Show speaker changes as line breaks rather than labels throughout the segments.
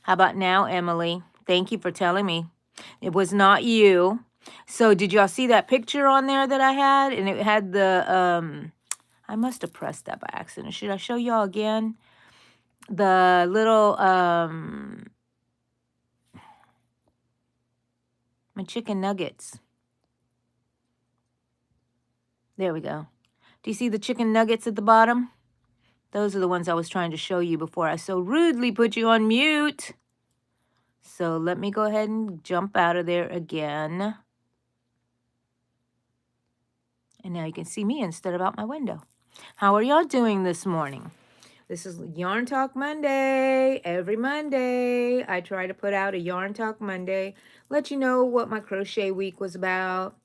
How about now, Emily? Thank you for telling me. It was not you. So did y'all see that picture on there that I had? And it had the, I must have pressed that by accident. Should I show y'all again? The little, my chicken nuggets. There we go. Do you see the chicken nuggets at the bottom? Those are the ones I was trying to show you before I so rudely put you on mute. So let me go ahead and jump out of there again. And now you can see me instead of out my window. How are y'all doing this morning? This is Yarn Talk Monday. Every Monday, I try to put out a Yarn Talk Monday. Let you know what my crochet week was about,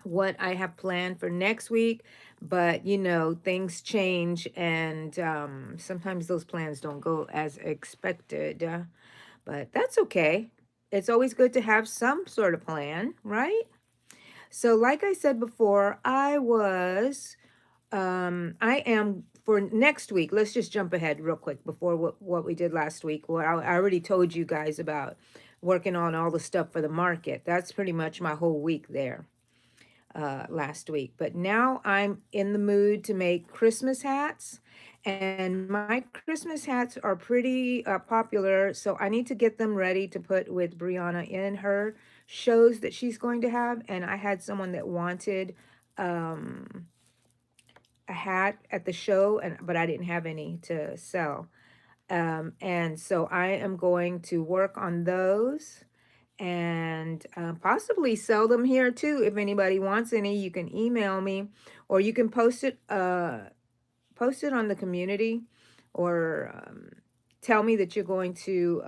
what I have planned for next week. But, you know, things change and sometimes those plans don't go as expected. But that's okay. It's always good to have some sort of plan, right? So like I said before, I am for next week. Let's just jump ahead real quick before what we did last week. Well, I already told you guys about working on all the stuff for the market. That's pretty much my whole week there last week. But now I'm in the mood to make Christmas hats. And my Christmas hats are pretty popular, so I need to get them ready to put with Brianna in her shows that she's going to have. And I had someone that wanted a hat at the show, but I didn't have any to sell. And so I am going to work on those and possibly sell them here too. If anybody wants any, you can email me, or you can post it on the community, or tell me that you're going to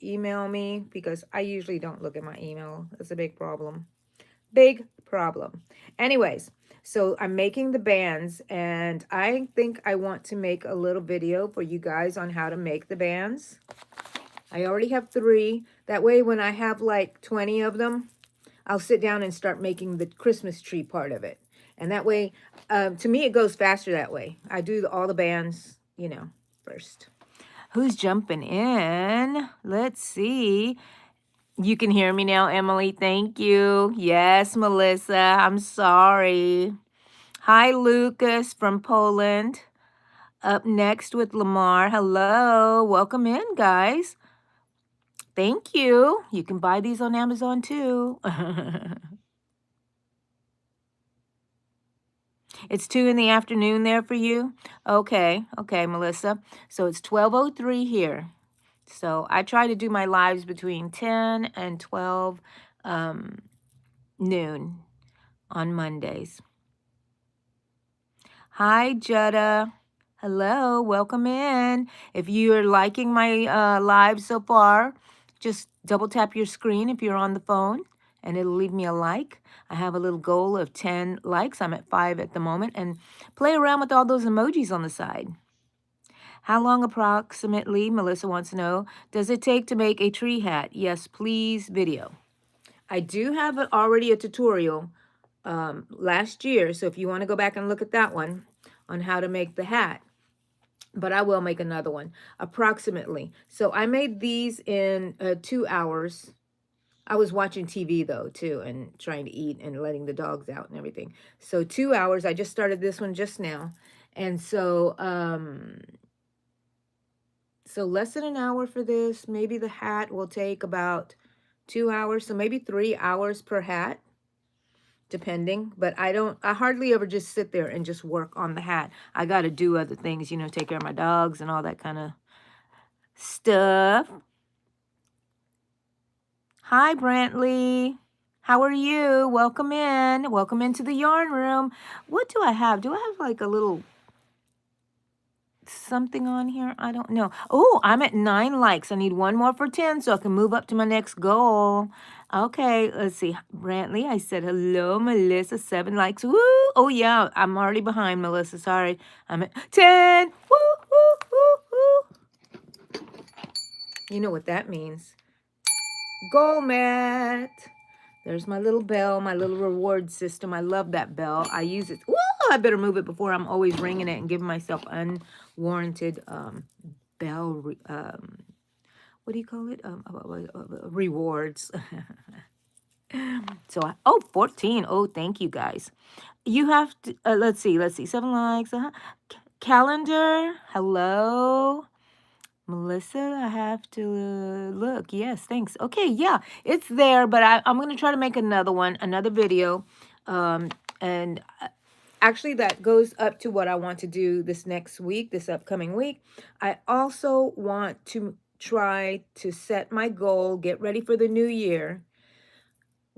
email me, because I usually don't look at my email. That's a big problem. Big problem. Anyways, so I'm making the bands, and I think I want to make a little video for you guys on how to make the bands. I already have 3. That way, when I have like 20 of them, I'll sit down and start making the Christmas tree part of it. And that way, to me, it goes faster that way. I do all the bands, you know, first. Who's jumping in? Let's see. You can hear me now, Emily. Thank you. Yes, Melissa. I'm sorry. Hi, Lucas from Poland. Up next with Lamar. Hello. Welcome in, guys. Thank you. You can buy these on Amazon too. It's 2 in the afternoon there for you? Okay, Melissa. So it's 12:03 here. So I try to do my lives between 10 and 12 noon on Mondays. Hi, Jutta. Hello, welcome in. If you are liking my live so far, just double tap your screen if you're on the phone, and it'll leave me a like. I have a little goal of 10 likes. I'm at 5 at the moment, and play around with all those emojis on the side. How long approximately, Melissa wants to know, does it take to make a tree hat? Yes, please, video. I do have already a tutorial last year, so if you want to go back and look at that one on how to make the hat, but I will make another one approximately. So I made these in 2 hours. I was watching TV though too, and trying to eat and letting the dogs out and everything. So 2 hours. I just started this one just now, and so less than an hour for this. Maybe the hat will take about 2 hours, so maybe 3 hours per hat, depending. But I hardly ever just sit there and just work on the hat. I got to do other things, you know, take care of my dogs and all that kind of stuff. Hi, Brantley. How are you? Welcome in. Welcome into the yarn room. What do I have? Do I have like a little something on here? I don't know. Oh, I'm at 9 likes. I need one more for 10 so I can move up to my next goal. Okay, let's see. Brantley, I said hello. Melissa, 7 likes. Woo! Oh, yeah, I'm already behind, Melissa. Sorry. I'm at 10. Woo, woo, woo, woo. You know what that means. Goal mat. There's my little bell, my little reward system. I love that bell. I use it. Woo! I better move it before I'm always ringing it and giving myself unwarranted bell what do you call it? Rewards. So, oh, 14. Oh, thank you guys. You have to, let's see, 7 likes. Calendar, hello. Melissa, I have to look. Yes, thanks. Okay, yeah, it's there, but I'm going to try to make another one, another video. And actually, that goes up to what I want to do this next week, this upcoming week. I also want to try to set my goal, get ready for the new year,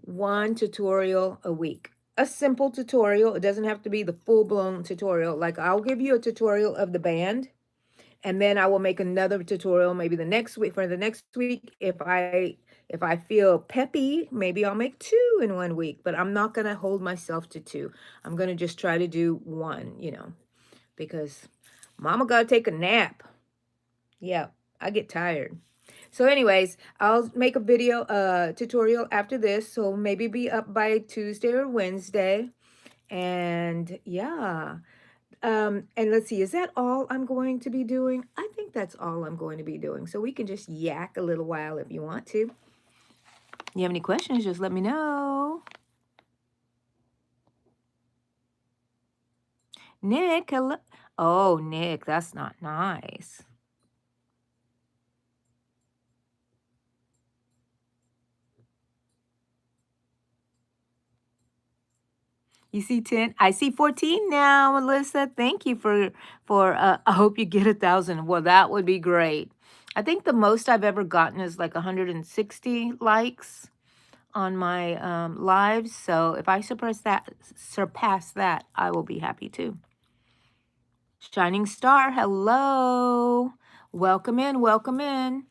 1 tutorial a week. A simple tutorial. It doesn't have to be the full-blown tutorial. Like, I'll give you a tutorial of the band, and then I will make another tutorial maybe the next week. For the next week, if I feel peppy, maybe I'll make 2 in 1 week, but I'm not going to hold myself to 2. I'm going to just try to do 1, because mama got to take a nap. Yeah, I get tired. So anyways, I'll make a video tutorial after this, so maybe be up by Tuesday or Wednesday. And yeah, and let's see, is that all I'm going to be doing? I think that's all I'm going to be doing. So we can just yak a little while if you want to. You have any questions, just let me know. Nick, hello. Oh, Nick, that's not nice. You see 10? I see 14 now, Melissa. Thank you for I hope you get 1,000. Well, that would be great. I think the most I've ever gotten is like 160 likes on my lives. So if I surpass that, I will be happy too. Shining Star, hello. Welcome in, welcome in.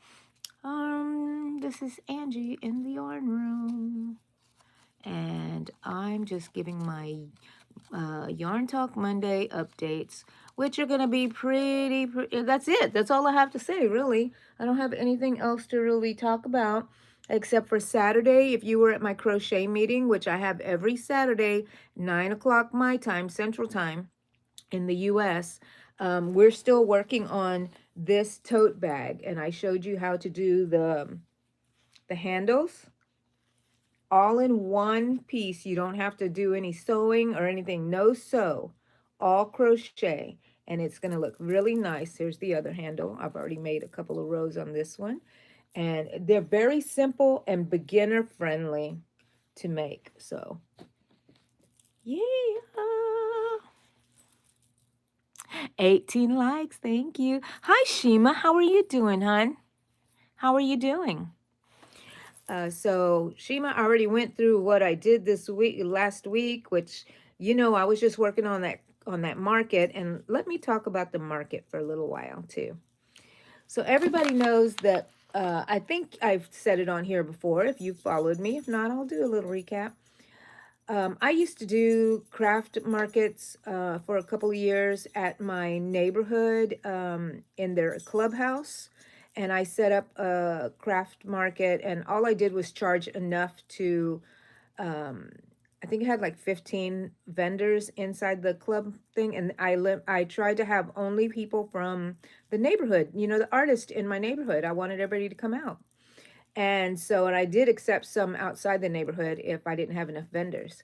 This is Angie in the yarn room. And I'm just giving my Yarn Talk Monday updates, which are going to be pretty, that's it. That's all I have to say, really. I don't have anything else to really talk about, except for Saturday. If you were at my crochet meeting, which I have every Saturday, 9 o'clock my time, Central Time, in the U.S., we're still working on this tote bag, and I showed you how to do the handles all in one piece. You don't have to do any sewing or anything. No sew, all crochet, and it's going to look really nice. Here's the other handle. I've already made a couple of rows on this one, and they're very simple and beginner friendly to make. So yeah, 18 likes. Thank you. Hi, Shima. How are you doing, hon? How are you doing? So Shima already went through what I did last week, which, I was just working on that market. And let me talk about the market for a little while too. So everybody knows that, I think I've said it on here before, if you followed me. If not, I'll do a little recap. I used to do craft markets for a couple of years at my neighborhood in their clubhouse. And I set up a craft market, and all I did was charge enough to, I think it had like 15 vendors inside the club thing. And I tried to have only people from the neighborhood, the artist in my neighborhood. I wanted everybody to come out. And I did accept some outside the neighborhood if I didn't have enough vendors.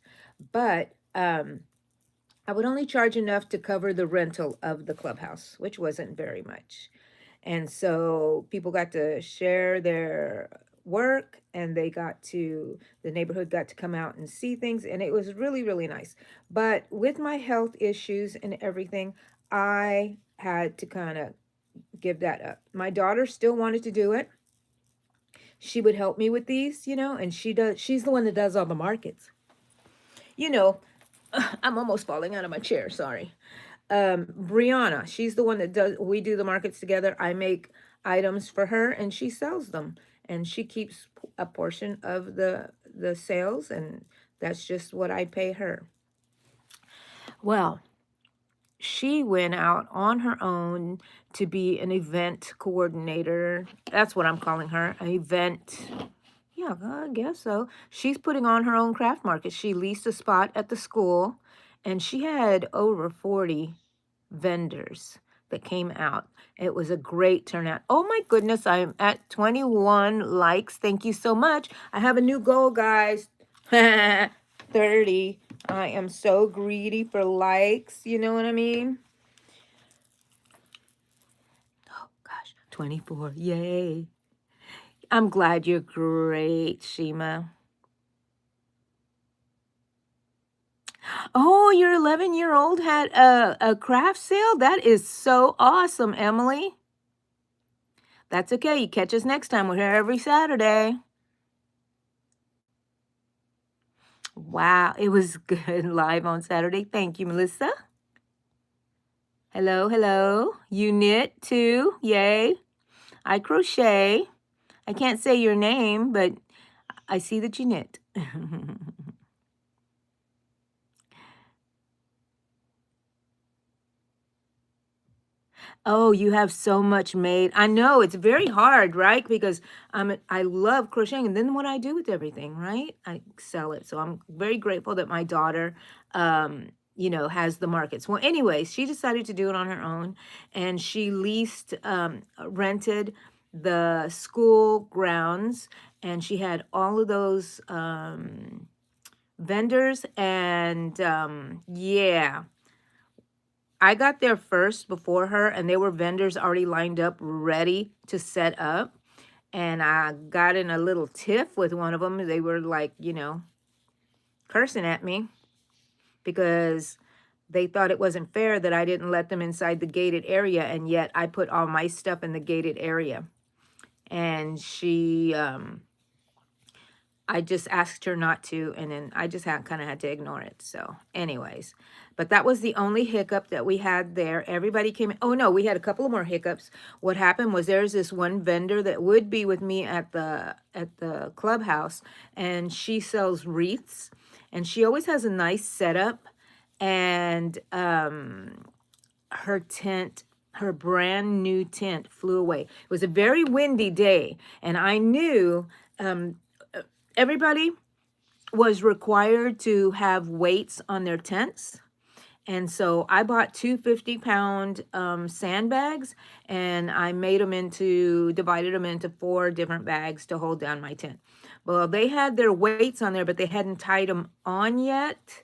But I would only charge enough to cover the rental of the clubhouse, which wasn't very much. And so people got to share their work, and the neighborhood got to come out and see things. And it was really, really nice. But with my health issues and everything, I had to kind of give that up. My daughter still wanted to do it. She would help me with these, and she's the one that does all the markets. I'm almost falling out of my chair, sorry. Brianna, she's the one that we do the markets together. I make items for her and she sells them, and she keeps a portion of the sales, and that's just what I pay her. Well, she went out on her own to be an event coordinator. That's what I'm calling her, an event. Yeah, I guess so. She's putting on her own craft market. She leased a spot at the school, and she had over 40 vendors. that came out. It was a great turnout. Oh my goodness, I'm at 21 likes. Thank you so much. I have a new goal, guys. 30. I am so greedy for likes. You know what I mean? Oh gosh, 24. Yay. I'm glad you're great, Shima. Oh, your 11-year-old had a craft sale? That is so awesome, Emily. That's okay. You catch us next time. We're here every Saturday. Wow, it was good live on Saturday. Thank you, Melissa. Hello, hello. You knit too? Yay. I crochet. I can't say your name, but I see that you knit. Oh, you have so much made. I know it's very hard, right? Because I love crocheting, and then what I do with everything, right? I sell it. So I'm very grateful that my daughter, has the markets. Well, anyways, she decided to do it on her own, and she rented the school grounds, and she had all of those vendors, and yeah. I got there first before her, and there were vendors already lined up, ready to set up. And I got in a little tiff with one of them. They were like, cursing at me because they thought it wasn't fair that I didn't let them inside the gated area, and yet I put all my stuff in the gated area. And I just asked her not to, and then I just kind of had to ignore it. So, anyways, but that was the only hiccup that we had there. Everybody came in. Oh no, we had a couple of more hiccups. What happened was there's this one vendor that would be with me at the clubhouse, and she sells wreaths, and she always has a nice setup, and her tent. Her brand new tent flew away. It was a very windy day, and I knew everybody was required to have weights on their tents. And so I bought two 50-pound sandbags, and I divided them into 4 different bags to hold down my tent. Well, they had their weights on there, but they hadn't tied them on yet,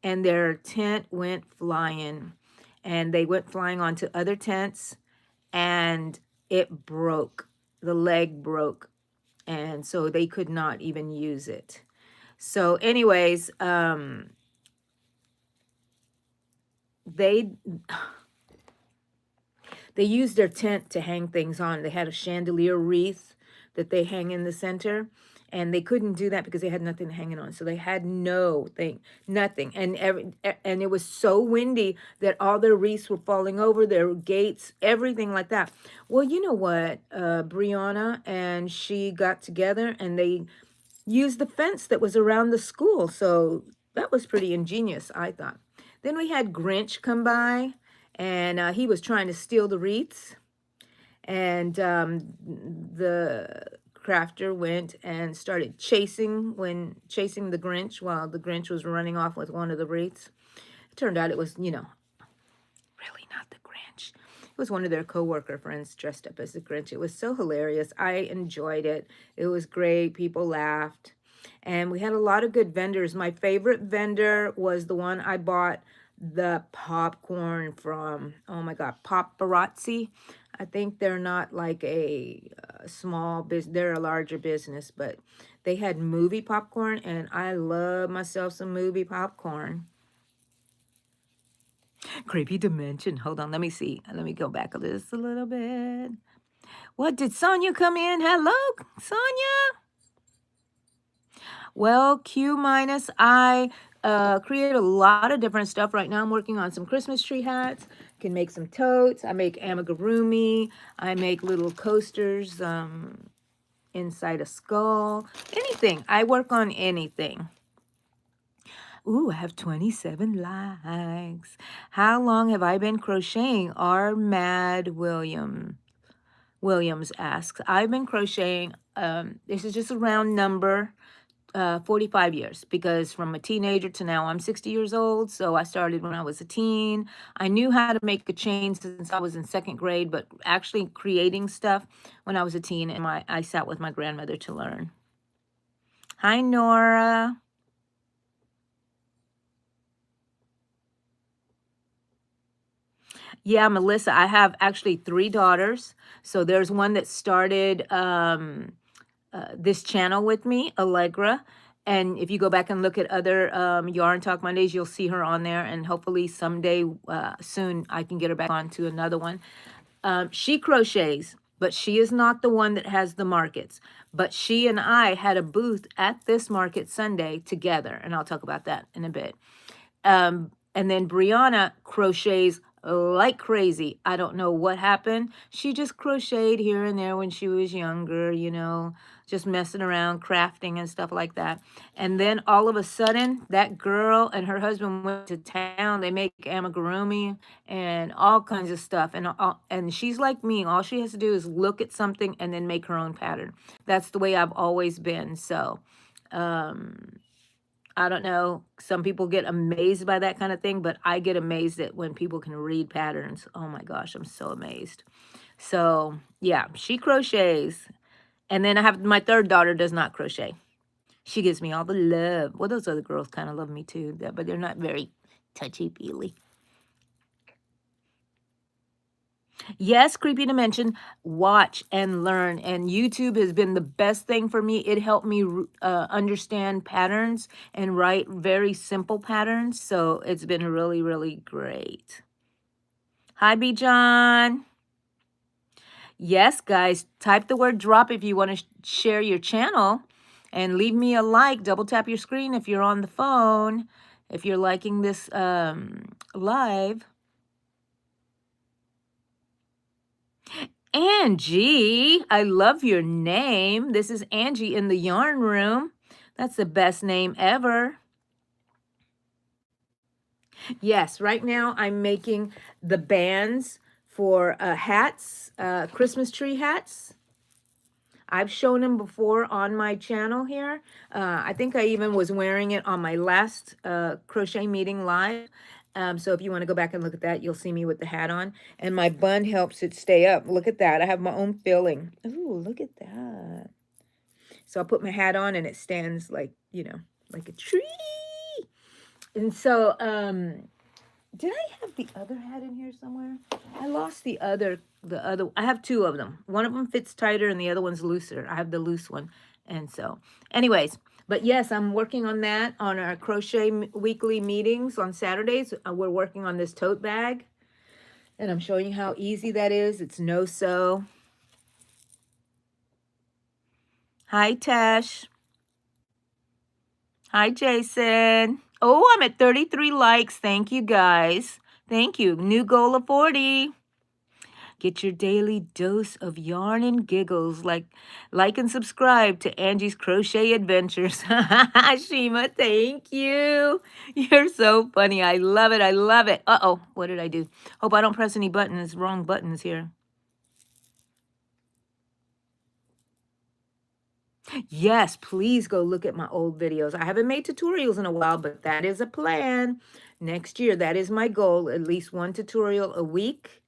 and their tent went flying. And they went flying onto other tents, and it broke. The leg broke, and so they could not even use it. So anyways, they used their tent to hang things on. They had a chandelier wreath that they hang in the center, and they couldn't do that because they had nothing to hang it on. So they had nothing. And it was so windy that all their wreaths were falling over, their gates, everything like that. Well, you know what? Brianna and she got together, and they used the fence that was around the school. So that was pretty ingenious, I thought. Then we had Grinch come by, and he was trying to steal the wreaths. And the crafter went and started chasing the Grinch while the Grinch was running off with one of the wreaths. It turned out it was, really not the Grinch. It was one of their coworker friends dressed up as the Grinch. It was so hilarious. I enjoyed it. It was great. People laughed. And we had a lot of good vendors. My favorite vendor was the one I bought the popcorn from. Oh my God, Paparazzi. I think they're not like a small business. They're a larger business, but they had movie popcorn, and I love myself some movie popcorn. Creepy dimension. Hold on, let me see. Let me go back just a little bit. What, did Sonia come in? Hello, Sonia? Well, Q minus, I create a lot of different stuff right now. I'm working on some Christmas tree hats. Can make some totes. I make amigurumi. I make little coasters inside a skull. Anything. I work on anything. Ooh, I have 27 likes. How long have I been crocheting? R. Mad Williams asks. I've been crocheting. This is just a round number. 45 years, because from a teenager to now I'm 60 years old. So I started when I was a teen. I knew how to make a chain since I was in second grade, but actually creating stuff when I was a teen, and I sat with my grandmother to learn. Hi, Nora. Yeah, Melissa, I have actually 3 daughters. So there's one that started this channel with me, Allegra. And if you go back and look at other Yarn Talk Mondays, you'll see her on there. And hopefully someday soon I can get her back on to another one. She crochets, but she is not the one that has the markets. But she and I had a booth at this market Sunday together. And I'll talk about that in a bit. And then Brianna crochets like crazy. I don't know what happened. She just crocheted here and there when she was younger, you know, just messing around, crafting and stuff like that. And then all of a sudden, that girl and her husband went to town. They make amigurumi and all kinds of stuff. And she's like me. All she has to do is look at something and then make her own pattern. That's the way I've always been. So, I don't know. Some people get amazed by that kind of thing, but I get amazed at when people can read patterns. Oh my gosh, I'm so amazed. So, yeah, she crochets. And then I have my third daughter does not crochet. She gives me all the love. Well, those other girls kind of love me too, but they're not very touchy-feely. Yes, Creepy Dimension, watch and learn. And YouTube has been the best thing for me. It helped me understand patterns and write very simple patterns. So it's been really, really great. Hi, B. John. Yes, guys, type the word drop if you want to share your channel. And leave me a like. Double tap your screen if you're on the phone. If you're liking this live. Angie, I love your name. This is Angie in the yarn room. That's the best name ever. Yes, right now I'm making the bands for hats, Christmas tree hats. I've shown them before on my channel here. I think I even was wearing it on my last crochet meeting live. So if you want to go back and look at that, you'll see me with the hat on. And my bun helps it stay up. Look at that. I have my own filling. Ooh, look at that. So I put my hat on and it stands like, you know, like a tree. And so, did I have the other hat in here somewhere? I lost the other, I have 2 of them. One of them fits tighter and the other one's looser. I have the loose one. And so, anyways, but yes, I'm working on that on our crochet weekly meetings on Saturdays. We're working on this tote bag. And I'm showing you how easy that is. It's no sew. Hi, Tash. Hi, Jason. Oh, I'm at 33 likes. Thank you, guys. Thank you. New goal of 40. Get your daily dose of yarn and giggles. Like and subscribe to Angie's Crochet Adventures. Shima, thank you. You're so funny. I love it. I love it. Uh-oh, what did I do? Hope I don't press any buttons. Wrong buttons here. Yes, please go look at my old videos. I haven't made tutorials in a while, but that is a plan. Next year, that is my goal, at least 1 tutorial a week.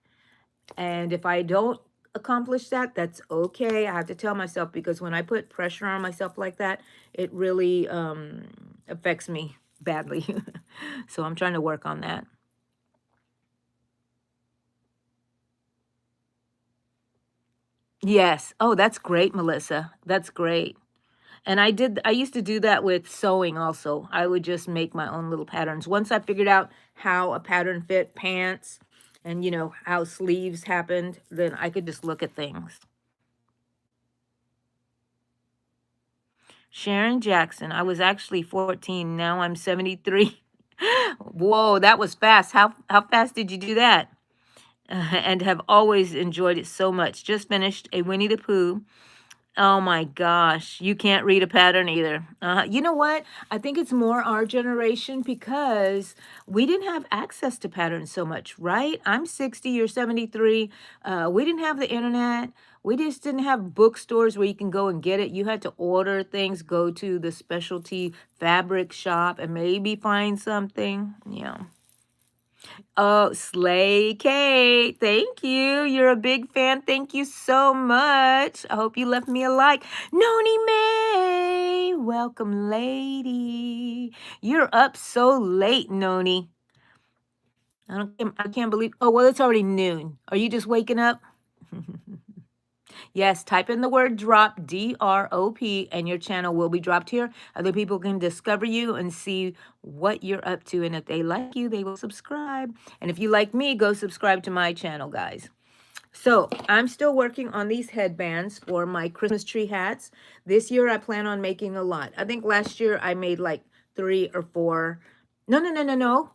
And if I don't accomplish that, that's okay. I have to tell myself, because when I put pressure on myself like that, it really affects me badly. So I'm trying to work on that. Yes. Oh, that's great, Melissa. That's great. And I used to do that with sewing also. I would just make my own little patterns. Once I figured out how a pattern fit pants and, you know, how sleeves happened, then I could just look at things. Sharon Jackson, I was actually 14. Now I'm 73. Whoa, that was fast. How fast did you do that? And have always enjoyed it so much. Just finished a Winnie the Pooh Oh my gosh, you can't read a pattern either. You know what? I think it's more our generation because we didn't have access to patterns so much, right? I'm 60, you're 73. We didn't have the internet. We just didn't have bookstores where you can go and get it. You had to order things, go to the specialty fabric shop and maybe find something. Yeah. Oh, Slay Kate, thank you. You're a big fan. Thank you so much. I hope you left me a like. Noni May, welcome, lady. You're up so late, Noni. I can't believe. Oh, well, it's already noon. Are you just waking up? Yes, type in the word drop, DROP, and your channel will be dropped here. Other people can discover you and see what you're up to. And if they like you, they will subscribe. And if you like me, go subscribe to my channel, guys. So I'm still working on these headbands for my Christmas tree hats. This year, I plan on making a lot. I think last year I made like 3 or 4. No, no, no, no, no.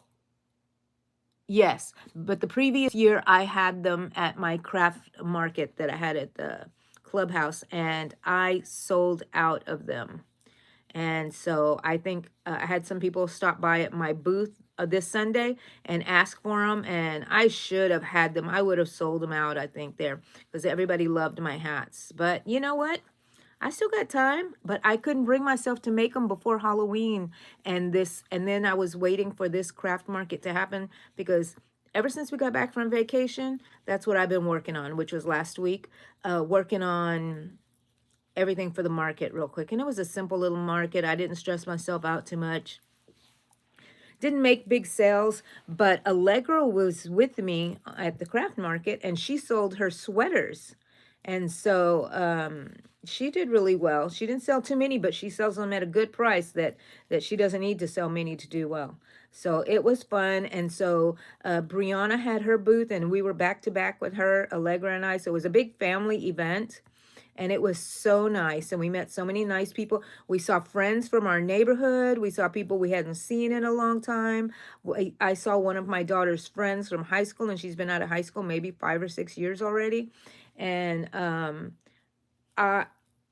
Yes, but the previous year I had them at my craft market that I had at the clubhouse, and I sold out of them. And so I think I had some people stop by at my booth this Sunday and ask for them, and I should have had them. I would have sold them out, I think, there, because everybody loved my hats. But you know what? I still got time, but I couldn't bring myself to make them before Halloween and then I was waiting for this craft market to happen because ever since we got back from vacation, that's what I've been working on, which was last week, working on everything for the market real quick. And it was a simple little market. I didn't stress myself out too much. Didn't make big sales, but Allegra was with me at the craft market and she sold her sweaters. And so she did really well. She didn't sell too many, but she sells them at a good price that she doesn't need to sell many to do well. So it was fun. And so Brianna had her booth and we were back to back with her, Allegra and I. So it was a big family event and it was so nice. And we met so many nice people. We saw friends from our neighborhood. We saw people we hadn't seen in a long time. I saw one of my daughter's friends from high school, and she's been out of high school maybe 5 or 6 years already. And I,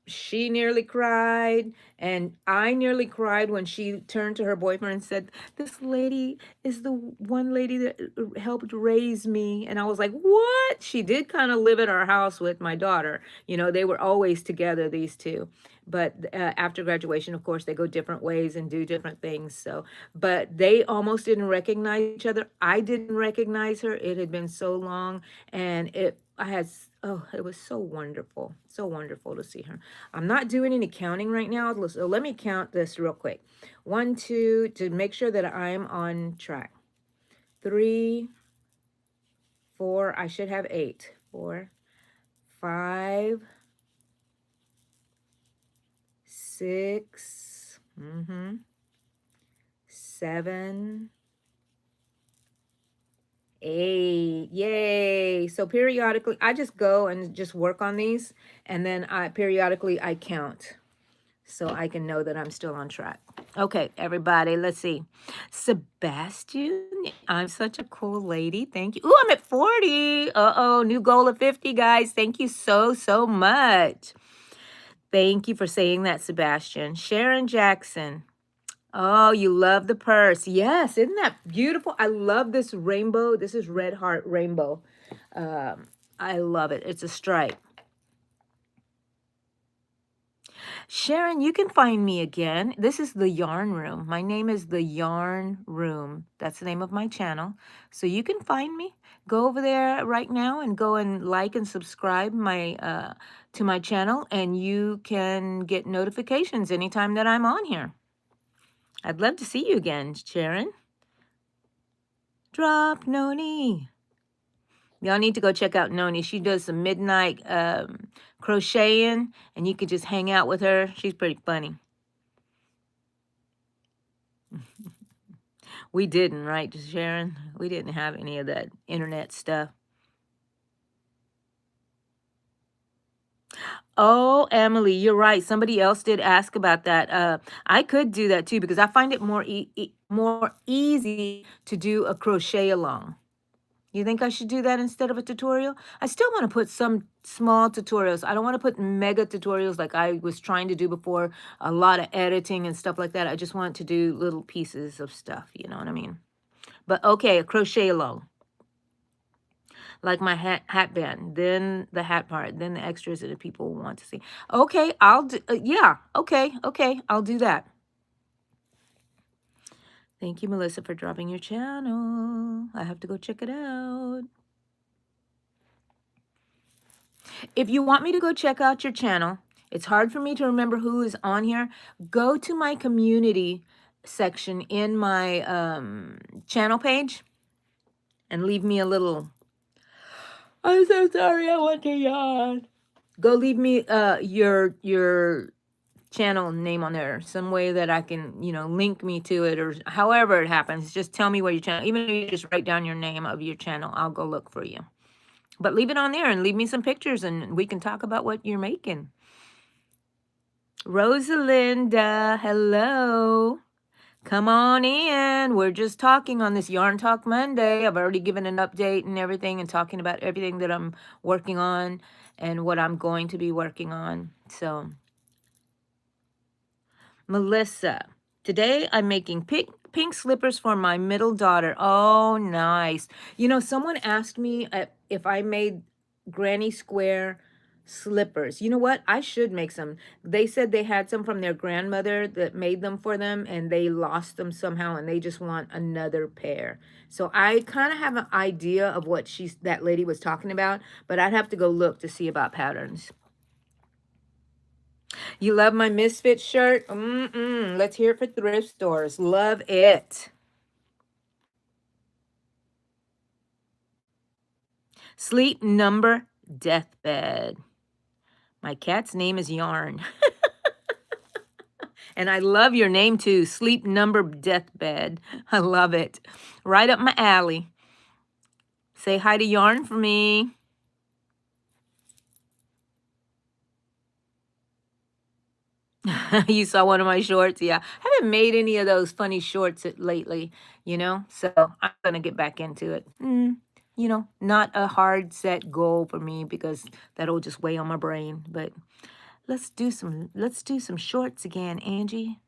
she nearly cried, and I nearly cried when she turned to her boyfriend and said, "This lady is the one lady that helped raise me." And I was like, "What?" She did kind of live at our house with my daughter. You know, they were always together, these two. But after graduation, of course, they go different ways and do different things. So, but they almost didn't recognize each other. I didn't recognize her. It had been so long, and oh, it was so wonderful to see her. I'm not doing any counting right now, so let me count this real quick. 1, 2, to make sure that I'm on track. 3, 4, I should have 8. 4, 5, 6, 7, 8. Yay. So periodically, I just go and just work on these, and then periodically I count, so I can know that I'm still on track. Okay, everybody, let's see. Sebastian, I'm such a cool lady. Thank you. Ooh, I'm at 40. Uh-oh, new goal of 50, guys. Thank you so, so much. Thank you for saying that, Sebastian. Sharon Jackson. Oh, you love the purse. Yes, isn't that beautiful? I love this rainbow. This is Red Heart Rainbow. I love it. It's a stripe. Sharon, you can find me again. This is the Yarn Room. My name is the Yarn Room. That's the name of my channel. So you can find me. Go over there right now and go and like and subscribe to my channel, and you can get notifications anytime that I'm on here. I'd love to see you again, Sharon. Drop Noni. Y'all need to go check out Noni. She does some midnight crocheting, and you could just hang out with her. She's pretty funny. We didn't, right, Sharon? We didn't have any of that internet stuff. Oh, Emily, you're right. Somebody else did ask about that. I could do that too, because I find it more easy to do a crochet along. You think I should do that instead of a tutorial? I still want to put some small tutorials. I don't want to put mega tutorials like I was trying to do before, a lot of editing and stuff like that. I just want to do little pieces of stuff, you know what I mean? But okay, a crochet along, like my hat band, then the hat part, then the extras that the people want to see. Okay, I'll do, yeah, okay, I'll do that. Thank you, Melissa, for dropping your channel. I have to go check it out. If you want me to go check out your channel, it's hard for me to remember who is on here. Go to my community section in my channel page and leave me a little, I'm so sorry, I want to yawn. Go leave me your channel name on there, some way that I can, you know, link me to it, or however it happens. Just tell me where your channel, even if you just write down your name of your channel, I'll go look for you. But leave it on there and leave me some pictures and we can talk about what you're making. Rosalinda, hello. Come on in. We're just talking on this Yarn Talk Monday. I've already given an update and everything and talking about everything that I'm working on and what I'm going to be working on. So, Melissa, today I'm making pink slippers for my middle daughter. Oh, nice. You know, someone asked me if I made granny square slippers. You know what? I should make some. They said they had some from their grandmother that made them for them and they lost them somehow and they just want another pair. So I kind of have an idea of what that lady was talking about, but I'd have to go look to see about patterns. You love my Misfit shirt? Let's hear it for thrift stores. Love it. Sleep number deathbed. My cat's name is Yarn. And I love your name too. Sleep number deathbed. I love it. Right up my alley. Say hi to Yarn for me. You saw one of my shorts? Yeah. I haven't made any of those funny shorts lately, you know? So I'm going to get back into it. You know, not a hard set goal for me because that'll just weigh on my brain. But let's do some shorts again, Angie.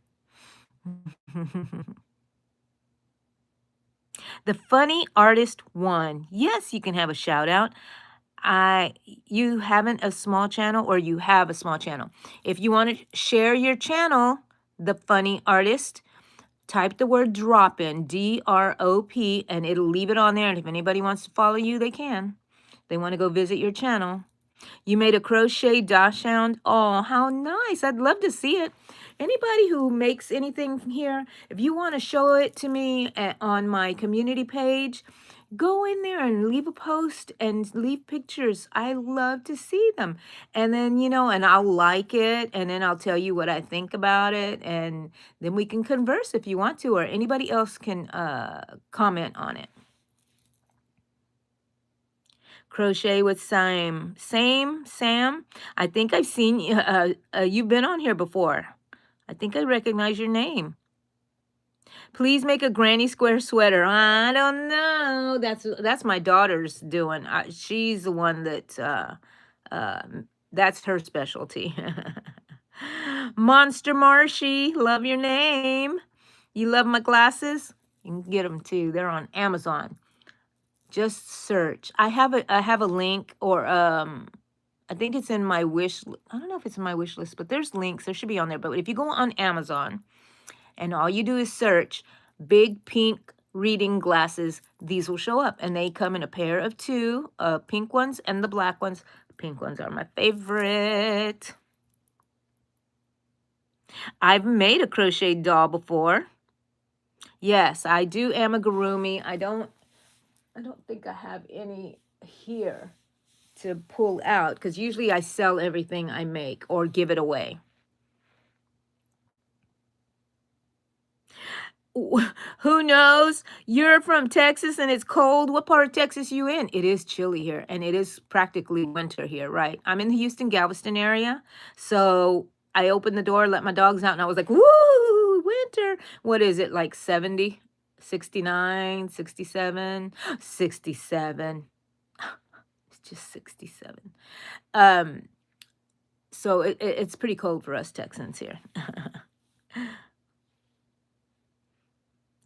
The funny artist won. Yes, you can have a shout out. You haven't a small channel or you have a small channel. If you want to share your channel, the funny artist, type the word drop in, DROP, and it'll leave it on there. And if anybody wants to follow you, they can. They want to go visit your channel. You made a crochet dachshund. Oh, how nice. I'd love to see it. Anybody who makes anything here, if you want to show it to me on my community page, go in there and leave a post and leave pictures. I love to see them. And then, you know, and I'll like it and then I'll tell you what I think about it. And then we can converse if you want to, or anybody else can comment on it. Crochet with Sam. Sam. I think I've seen you. You've been on here before. I think I recognize your name. Please make a granny square sweater. I don't know. That's my daughter's doing. She's the one that that's her specialty. Monster Marshy, love your name. You love my glasses? You can get them too. They're on Amazon. Just search. I have a link, or I think it's in my wish. I don't know if it's in my wish list, but there's links. There should be on there. But if you go on Amazon and all you do is search big pink reading glasses, these will show up. And they come in a pair of two, pink ones and the black ones. The pink ones are my favorite. I've made a crochet doll before. Yes, I do amigurumi. I don't think I have any here to pull out because usually I sell everything I make or give it away. Who knows? You're from Texas and it's cold. What part of Texas you in? It is chilly here and it is practically winter here, right? I'm in the Houston, Galveston area. So I opened the door, let my dogs out, and I was like, woo, winter. What is it, like 70 69, 67, 67. It's just 67. Um, so it's pretty cold for us Texans here.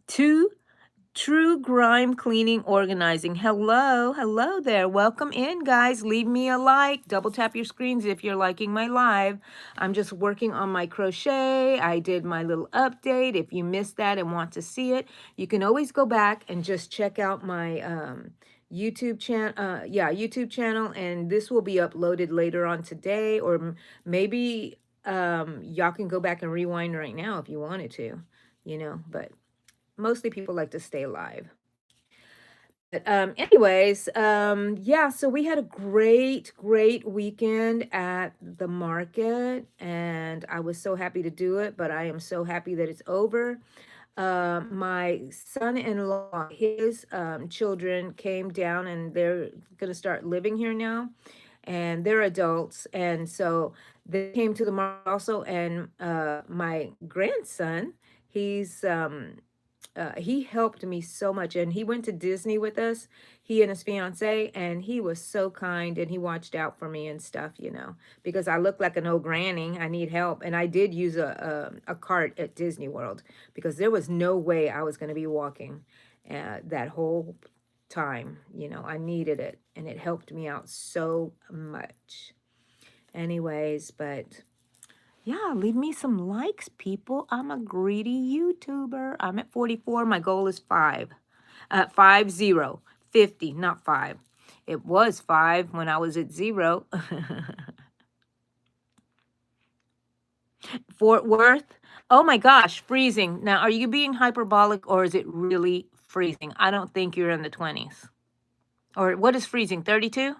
Two True Grime Cleaning Organizing. Hello, hello there. Welcome in, guys. Leave me a like. Double tap your screens if you're liking my live. I'm just working on my crochet. I did my little update. If you missed that and want to see it, you can always go back and just check out my YouTube channel. YouTube channel, and this will be uploaded later on today, or maybe y'all can go back and rewind right now if you wanted to, but mostly people like to stay live. But anyways, yeah, so we had a great weekend at the market, and I was so happy to do it, but I am so happy that it's over. My son-in-law, his children came down, and they're going to start living here now, and they're adults, and so they came to the market also, and my grandson, he's he helped me so much, and he went to Disney with us, he and his fiance, and he was so kind, and he watched out for me and stuff, because I look like an old granny. I need help, and I did use a cart at Disney World because there was no way I was going to be walking that whole time. I needed it, and it helped me out so much. Anyways, but yeah, leave me some likes, people. I'm a greedy YouTuber. I'm at 44. My goal is 5. 50, 50, not 5. It was 5 when I was at 0. Fort Worth. Oh my gosh, freezing. Now, are you being hyperbolic or is it really freezing? I don't think you're in the 20s. Or what is freezing, 32?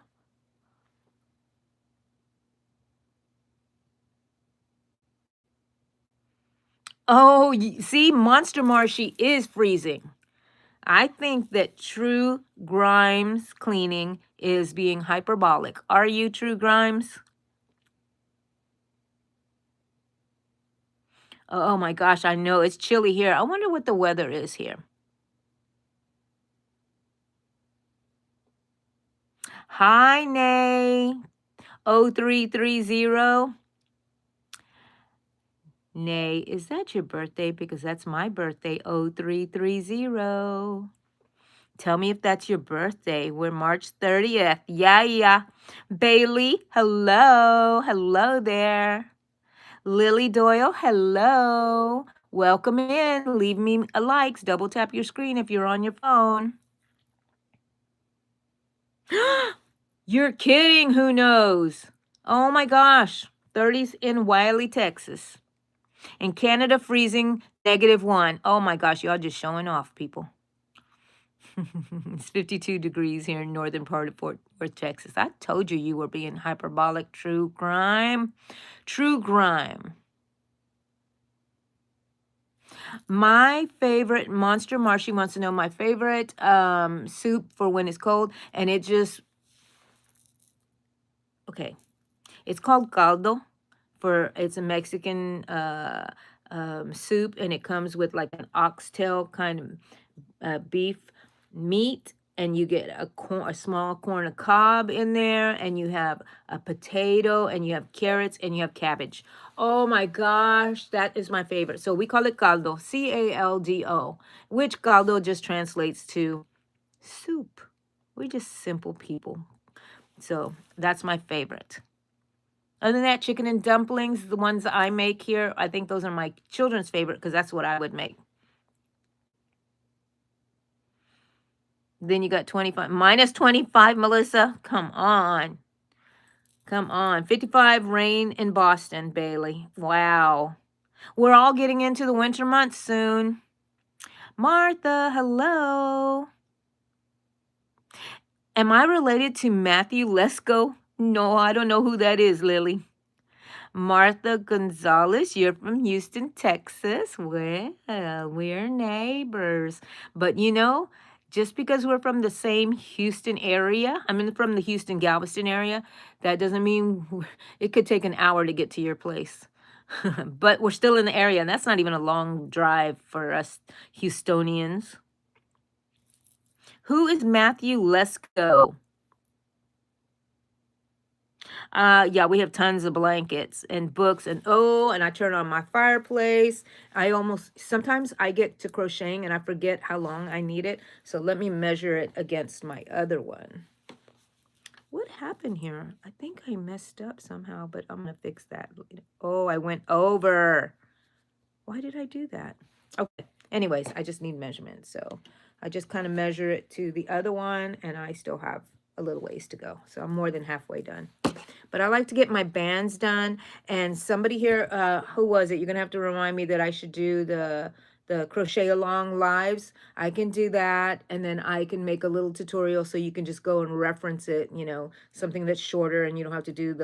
Oh, see, Monster Marshy is freezing. I think that True Grimes Cleaning is being hyperbolic. Are you, True Grimes? Oh my gosh, I know it's chilly here. I wonder what the weather is here. Hi, Nay. 0330. Nay, is that your birthday? Because that's my birthday, 0330. Tell me if that's your birthday. We're March 30th. Yeah. Bailey, hello. Hello there. Lily Doyle, hello. Welcome in. Leave me a likes. Double tap your screen if you're on your phone. You're kidding. Who knows? Oh my gosh. 30s in Wiley, Texas. In Canada, freezing -1. Oh my gosh. Y'all just showing off, people. It's 52 degrees here in northern part of Fort Worth, Texas. I told you were being hyperbolic. True Grime. True Grime. My favorite, Monster Marshy wants to know my favorite soup for when it's cold. And it just, okay. It's called caldo. It's a Mexican soup. And it comes with like an oxtail kind of beef meat. And you get a small corn of cob in there. And you have a potato. And you have carrots. And you have cabbage. Oh my gosh, that is my favorite. So we call it caldo, C-A-L-D-O, which caldo just translates to soup. We're just simple people. So that's my favorite. Other than that, chicken and dumplings, the ones that I make here, I think those are my children's favorite because that's what I would make. Then you got 25, -25, Melissa. Come on. Come on. 55 rain in Boston, Bailey. Wow. We're all getting into the winter months soon. Martha, hello. Am I related to Matthew Lesko? No, I don't know who that is, Lily. Martha Gonzalez, you're from Houston, Texas. Well, we're neighbors. But just because we're from the same Houston area, from the Houston Galveston area, that doesn't mean it could take an hour to get to your place. But we're still in the area, and that's not even a long drive for us Houstonians. Who is Matthew Lesko? Yeah, we have tons of blankets and books and I turn on my fireplace. Sometimes I get to crocheting and I forget how long I need it. So let me measure it against my other one. What happened here? I think I messed up somehow, but I'm going to fix that later. Oh, I went over. Why did I do that? Okay. Anyways, I just need measurements. So I just kind of measure it to the other one, and I still have a little ways to go. So I'm more than halfway done. But I like to get my bands done. And somebody here, who was it? You're going to have to remind me that I should do the crochet along lives. I can do that, and then I can make a little tutorial so you can just go and reference it, something that's shorter, and you don't have to do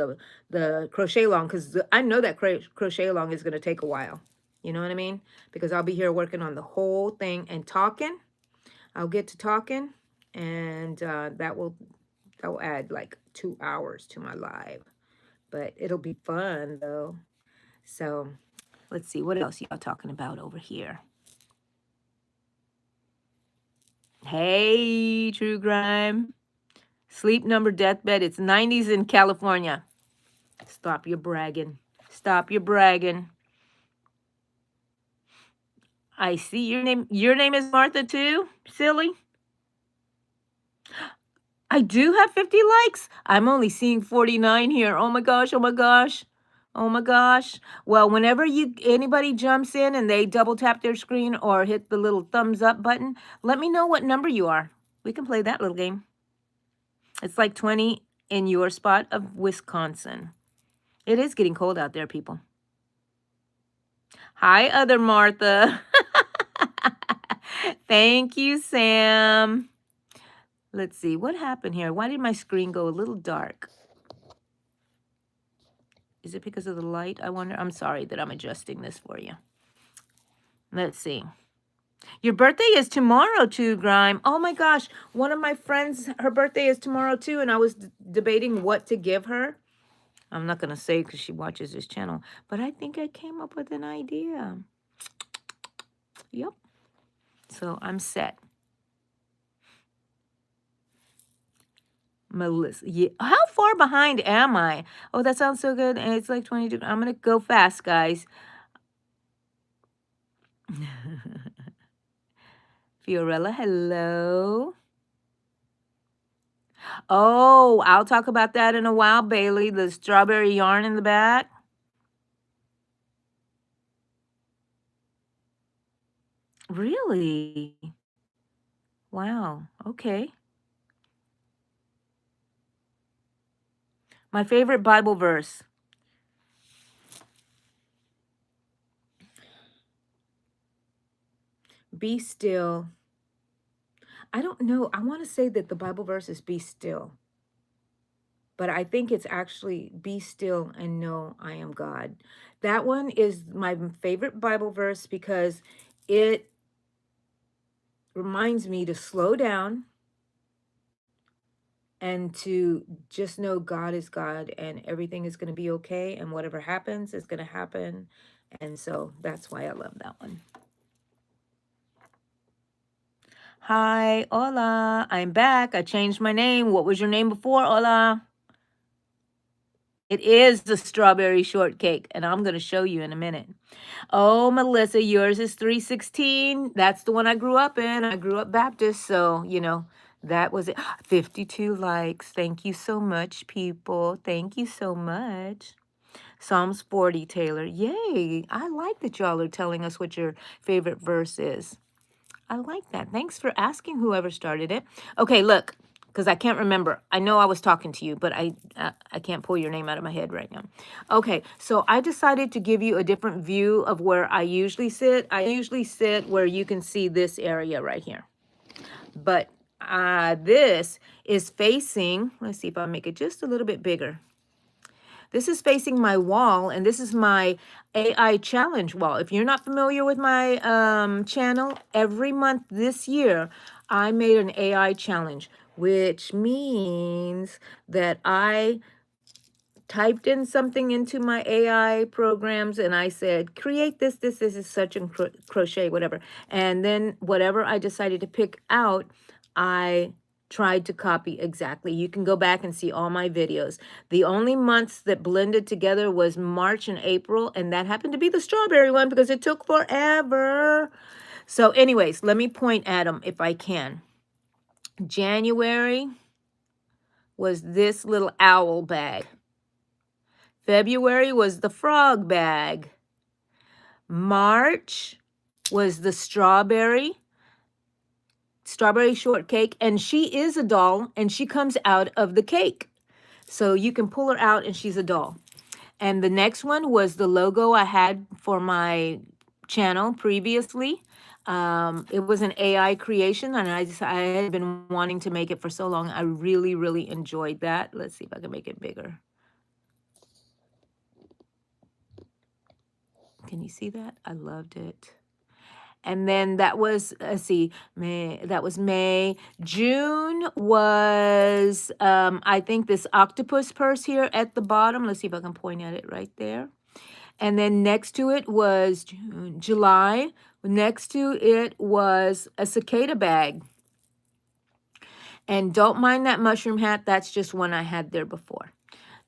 the crochet along, because I know that crochet along is going to take a while. You know what I mean? Because I'll be here working on the whole thing and talking. I'll get to talking, and that will add like 2 hours to my live. But it'll be fun though. So let's see, what else y'all talking about over here? Hey, True Crime. Sleep Number Deathbed. It's 90s in California. Stop your bragging. Stop your bragging. I see your name. Your name is Martha too? Silly. I do have 50 likes. I'm only seeing 49 here. Oh my gosh. Oh my gosh. Oh my gosh. Well, whenever anybody jumps in and they double tap their screen or hit the little thumbs up button, let me know what number you are. We can play that little game. It's like 20 in your spot of Wisconsin. It is getting cold out there, people. Hi, other Martha. Thank you, Sam. Let's see. What happened here? Why did my screen go a little dark? Is it because of the light? I wonder. I'm sorry that I'm adjusting this for you. Let's see. Your birthday is tomorrow too, Grime. Oh my gosh. One of my friends, her birthday is tomorrow too, and I was debating what to give her. I'm not going to say because she watches this channel, but I think I came up with an idea. Yep. So I'm set. Melissa. Yeah. How far behind am I? Oh, that sounds so good. And it's like 22. I'm going to go fast, guys. Fiorella, hello. Oh, I'll talk about that in a while, Bailey. The strawberry yarn in the back. Really? Wow. Okay. My favorite Bible verse. Be still. I don't know. I want to say that the Bible verse is be still. But I think it's actually be still and know I am God. That one is my favorite Bible verse because it reminds me to slow down and to just know God is God and everything is going to be okay, and whatever happens is going to happen. And so that's why I love that one. Hi, hola, I'm back. I changed my name. What was your name before, hola? It is the strawberry shortcake, and I'm going to show you in a minute. Oh, Melissa, yours is 316. That's the one I grew up in. I grew up Baptist, so, that was it. 52 likes. Thank you so much, people. Thank you so much. Psalms 40, Taylor. Yay. I like that y'all are telling us what your favorite verse is. I like that. Thanks for asking, whoever started it. Okay, look, because I can't remember. I know I was talking to you, but I can't pull your name out of my head right now. Okay, so I decided to give you a different view of where I usually sit. I usually sit where you can see this area right here. But this is facing, let's see if I make it just a little bit bigger. This is facing my wall, and this is my AI challenge wall. If you're not familiar with my channel, every month this year, I made an AI challenge, which means that I typed in something into my AI programs and I said, create this is such and crochet, whatever. And then whatever I decided to pick out, I tried to copy exactly. You can go back and see all my videos. The only months that blended together was March and April, and that happened to be the strawberry one because it took forever. So anyways, let me point at them if I can. January was this little owl bag. February was the frog bag. March was the strawberry shortcake, and she is a doll, and she comes out of the cake. So you can pull her out, and she's a doll. And the next one was the logo I had for my channel previously. It was an AI creation, and I had been wanting to make it for so long. I really, really enjoyed that. Let's see if I can make it bigger. Can you see that? I loved it. And then that was, let's see, May, that was May. June was, I think, this octopus purse here at the bottom. Let's see if I can point at it right there. And then next to it was June, July. Next to it was a cicada bag. And don't mind that mushroom hat. That's just one I had there before.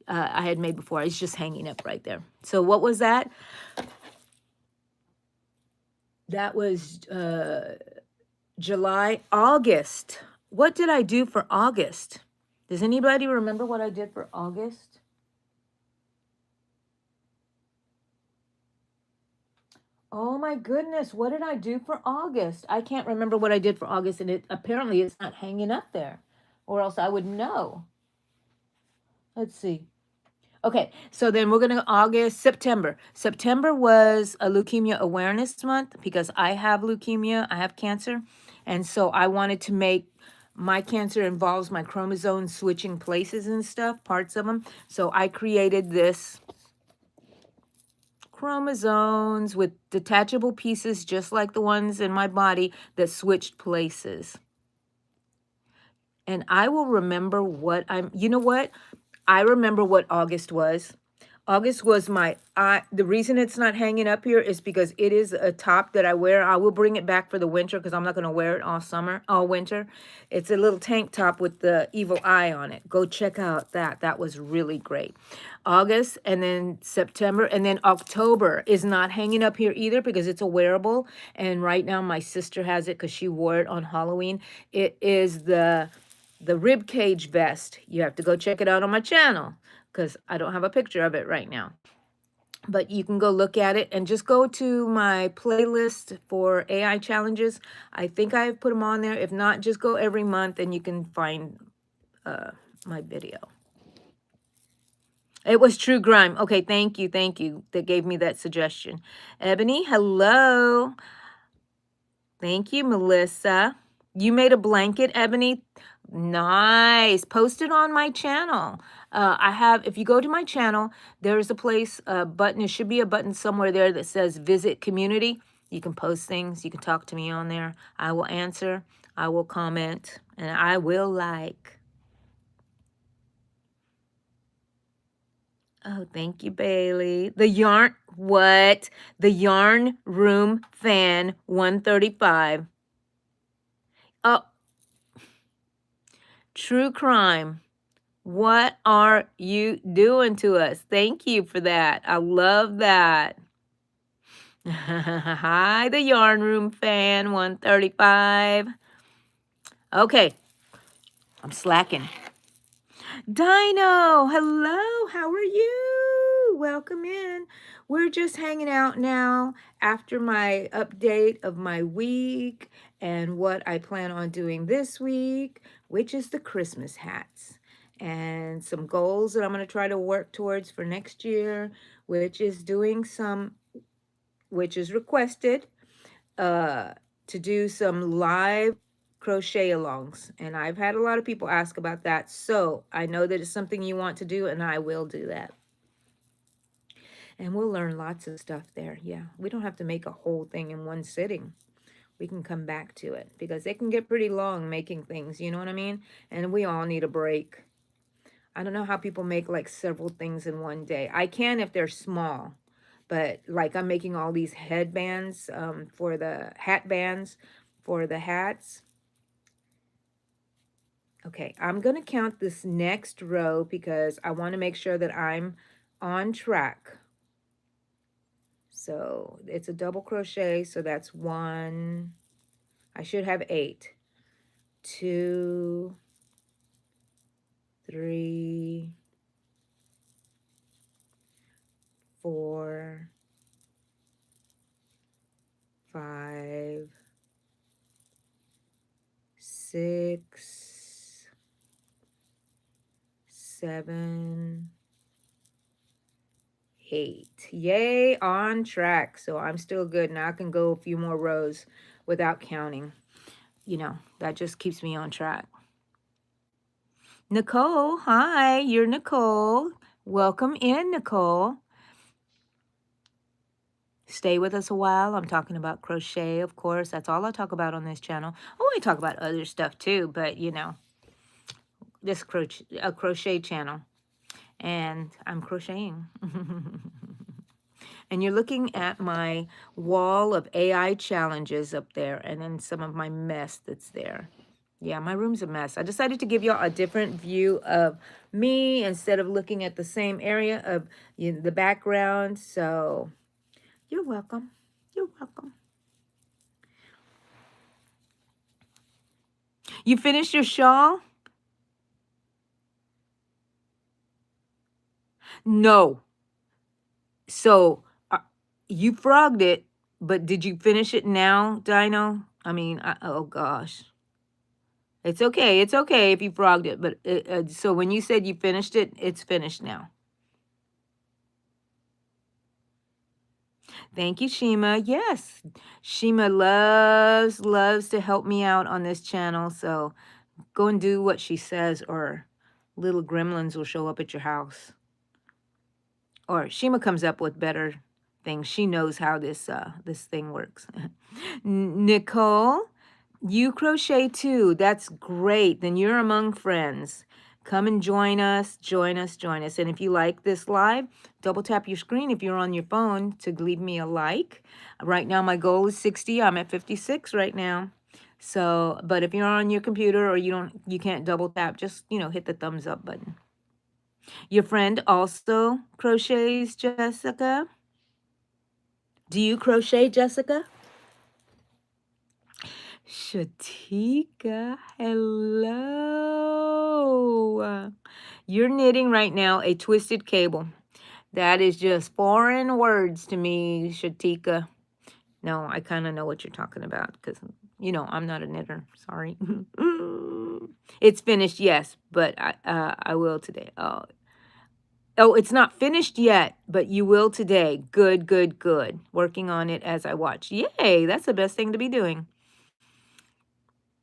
I had made before. It's just hanging up right there. So what was that? That was July. August. What did I do for August? Does anybody remember what I did for August? Oh my goodness, what did I do for August? I can't remember what I did for August, and it apparently it's not hanging up there, or else I would know. Let's see. Okay, so then we're gonna go August, September. September was a leukemia awareness month because I have leukemia, I have cancer, and so I wanted to make my cancer involves my chromosomes switching places and stuff, parts of them. So I created this chromosomes with detachable pieces just like the ones in my body that switched places. And I will remember what you know what? I remember what August was. August was my, the reason it's not hanging up here is because it is a top that I wear. I will bring it back for the winter because I'm not going to wear it all winter. It's a little tank top with the evil eye on it. Go check out that. That was really great. August, and then September, and then October is not hanging up here either because it's a wearable. And right now my sister has it because she wore it on Halloween. It is the rib cage vest. You have to go check it out on my channel because I don't have a picture of it right now. But you can go look at it and just go to my playlist for AI challenges. I think I've put them on there. If not, just go every month and you can find my video. It was True Grime. Okay, thank you, that gave me that suggestion. Ebony, hello. Thank you, Melissa. You made a blanket, Ebony? Nice. Post it on my channel. I have, if you go to my channel, there's a place, a button, it should be a button somewhere there that says visit community. You can post things, you can talk to me on there. I will answer, I will comment, and I will like. Oh, thank you, Bailey. The yarn, what? The Yarn Room Fan 135. Oh, True Crime. What are you doing to us? Thank you for that. I love that. Hi, the Yarn Room Fan 135. Okay, I'm slacking. Dino, hello, how are you? Welcome in. We're just hanging out now after my update of my week and what I plan on doing this week, which is the Christmas hats, and some goals that I'm going to try to work towards for next year, which is doing some, which is requested, to do some live crochet alongs, and I've had a lot of people ask about that, so I know that it's something you want to do, and I will do that. And we'll learn lots of stuff there. Yeah, we don't have to make a whole thing in one sitting. We can come back to it because it can get pretty long making things, you know what I mean? And we all need a break. I don't know how people make like several things in one day. I can if they're small, but like I'm making all these headbands for the hat bands for the hats. Okay, I'm going to count this next row because I want to make sure that I'm on track. So it's a double crochet, so that's 1. I should have 8. 2, 3, 4, 5, 6, 7, 8. Yay, on track. So I'm still good. Now I can go a few more rows without counting. You know, that just keeps me on track. Nicole, hi, you're Nicole. Welcome in, Nicole. Stay with us a while. I'm talking about crochet, of course. That's all I talk about on this channel. Oh, I talk about other stuff too, but you know, this a crochet channel. And I'm crocheting. And you're looking at my wall of AI challenges up there, and then some of my mess that's there. Yeah, my room's a mess. I decided to give y'all a different view of me instead of looking at the same area of the background. So you're welcome. You're welcome. You finished your shawl? No. So you frogged it, but did you finish it now, Dino? I mean, oh gosh. It's okay. It's okay if you frogged it. But so when you said you finished it, it's finished now. Thank you, Shima. Yes, Shima loves to help me out on this channel. So go and do what she says, or little gremlins will show up at your house. Or Shima comes up with better things. She knows how this thing works. Nicole, you crochet too. That's great. Then you're among friends. Come and join us, join us, join us. And if you like this live, double tap your screen if you're on your phone to leave me a like. Right now, my goal is 60. I'm at 56 right now. So, but if you're on your computer or you can't double tap, just, hit the thumbs up button. Your friend also crochets, Jessica? Do you crochet, Jessica? Shatika, hello. You're knitting right now a twisted cable. That is just foreign words to me, Shatika. No, I kind of know what you're talking about because, I'm not a knitter. Sorry. It's finished, yes, but I will today. Oh, it's not finished yet, but you will today. Good, good, good. Working on it as I watch. Yay, that's the best thing to be doing.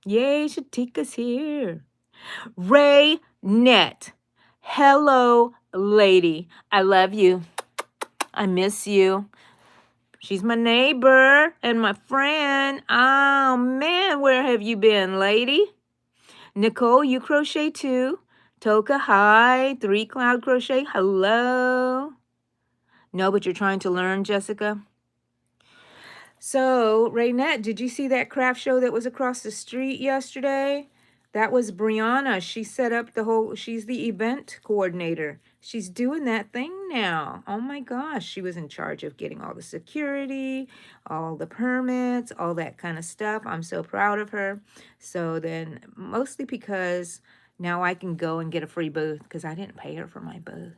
Yay, Shatika's here. Ray Net. Hello, lady. I love you. I miss you. She's my neighbor and my friend. Oh, man, where have you been, lady? Nicole, you crochet too? Toka, hi. 3 Cloud Crochet, hello. No, but you're trying to learn, Jessica? So, Raynette, did you see that craft show that was across the street yesterday? That was Brianna. She set up she's the event coordinator. She's doing that thing now. Oh my gosh, she was in charge of getting all the security, all the permits, all that kind of stuff. I'm so proud of her. So then, mostly because now I can go and get a free booth because I didn't pay her for my booth.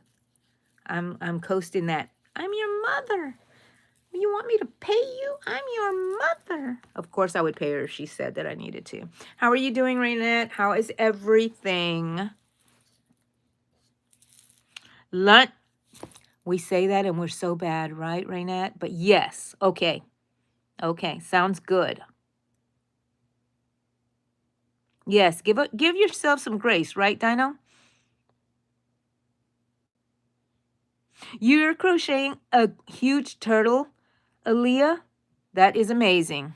I'm coasting that. I'm your mother. You want me to pay you? I'm your mother. Of course I would pay her if she said that I needed to. How are you doing, Raynette? How is everything? Lunch. We say that and we're so bad, right, Raynette? But yes. Okay. Okay. Sounds good. Yes. Give yourself some grace, right, Dino? You're crocheting a huge turtle, Aaliyah? That is amazing.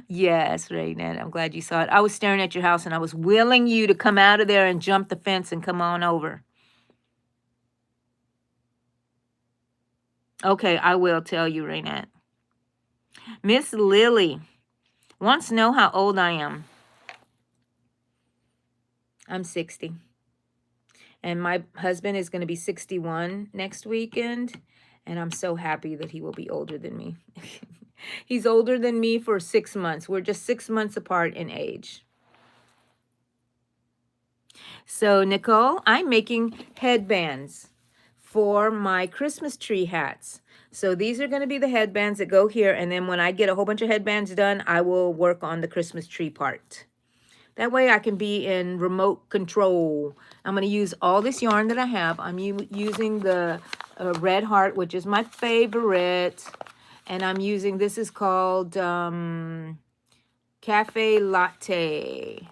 Yes, Raynette, I'm glad you saw it. I was staring at your house and I was willing you to come out of there and jump the fence and come on over. Okay, I will tell you, Raynette. Miss Lily wants to know how old I am. I'm 60. And my husband is going to be 61 next weekend. And I'm so happy that he will be older than me. He's older than me for 6 months. We're just 6 months apart in age. So, Nicole, I'm making headbands for my Christmas tree hats. So these are going to be the headbands that go here. And then when I get a whole bunch of headbands done, I will work on the Christmas tree part. That way I can be in remote control. I'm going to use all this yarn that I have. I'm using the Red Heart, which is my favorite. And I'm using, this is called Cafe Latte.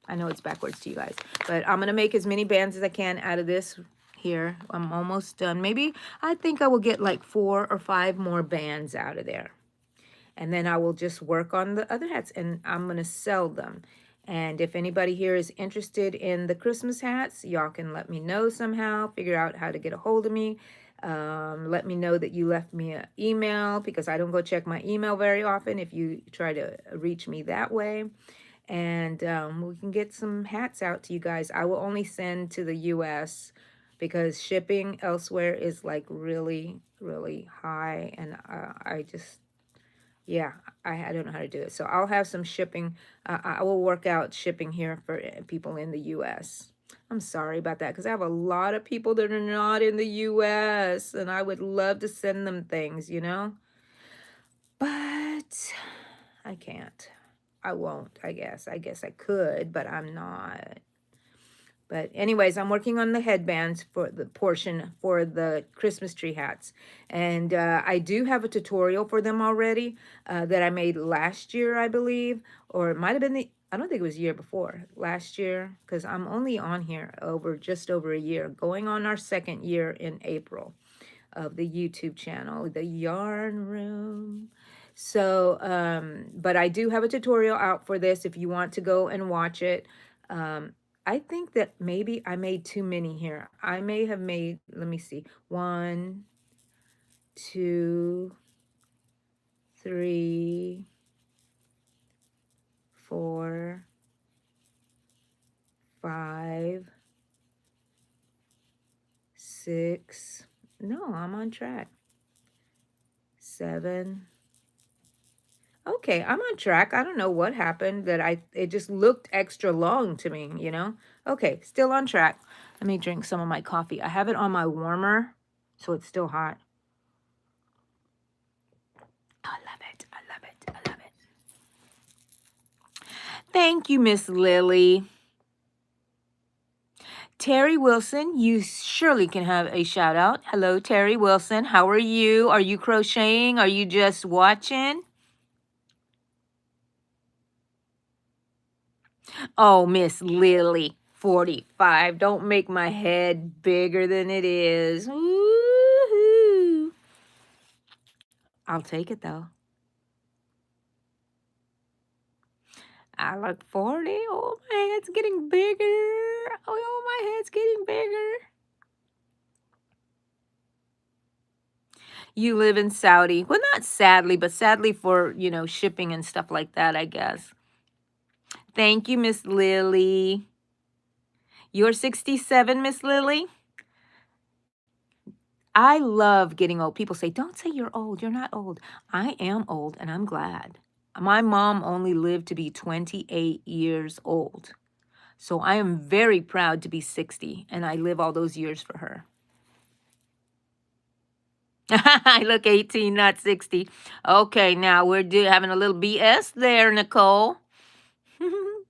I know it's backwards to you guys. But I'm going to make as many bands as I can out of this here. I'm almost done. Maybe I think I will get like 4 or 5 more bands out of there. And then I will just work on the other hats and I'm going to sell them. And if anybody here is interested in the Christmas hats, y'all can let me know somehow, figure out how to get a hold of me. Let me know that you left me an email because I don't go check my email very often if you try to reach me that way. And we can get some hats out to you guys. I will only send to the US because shipping elsewhere is like really, really high. And I just, yeah, I don't know how to do it. So I'll have some shipping. I will work out shipping here for people in the US. I'm sorry about that because I have a lot of people that are not in the US and I would love to send them things, you know, but I can't. I won't, I guess. I guess I could, but I'm not. But anyways, I'm working on the headbands for the portion for the Christmas tree hats. And I do have a tutorial for them already that I made last year, I believe. Or it might have been I don't think it was year before. Last year, because I'm only on here just over a year. Going on our 2nd year in April of the YouTube channel, the Yarn Room. So, but I do have a tutorial out for this if you want to go and watch it. I think that maybe I made too many here. I may have made, let me see, 1, 2, 3, 4, 5, 6. No, I'm on track. 7. Okay, I'm on track. I don't know what happened that it just looked extra long to me, you know? Okay, still on track. Let me drink some of my coffee. I have it on my warmer, so it's still hot. I love it. I love it. I love it. Thank you, Miss Lily. Terry Wilson, you surely can have a shout out. Hello, Terry Wilson. How are you? Are you crocheting? Are you just watching? Oh, Miss Lily, 45. Don't make my head bigger than it is. Woo-hoo. I'll take it, though. I look 40. Oh, my head's getting bigger. Oh, my head's getting bigger. You live in Saudi. Well, not sadly, but sadly for, you know, shipping and stuff like that, I guess. Thank you, Miss Lily. You're 67, Miss Lily? I love getting old. People say, don't say you're old. You're not old. I am old, and I'm glad. My mom only lived to be 28 years old. So I am very proud to be 60, and I live all those years for her. I look 18, not 60. Okay, now we're having a little BS there, Nicole.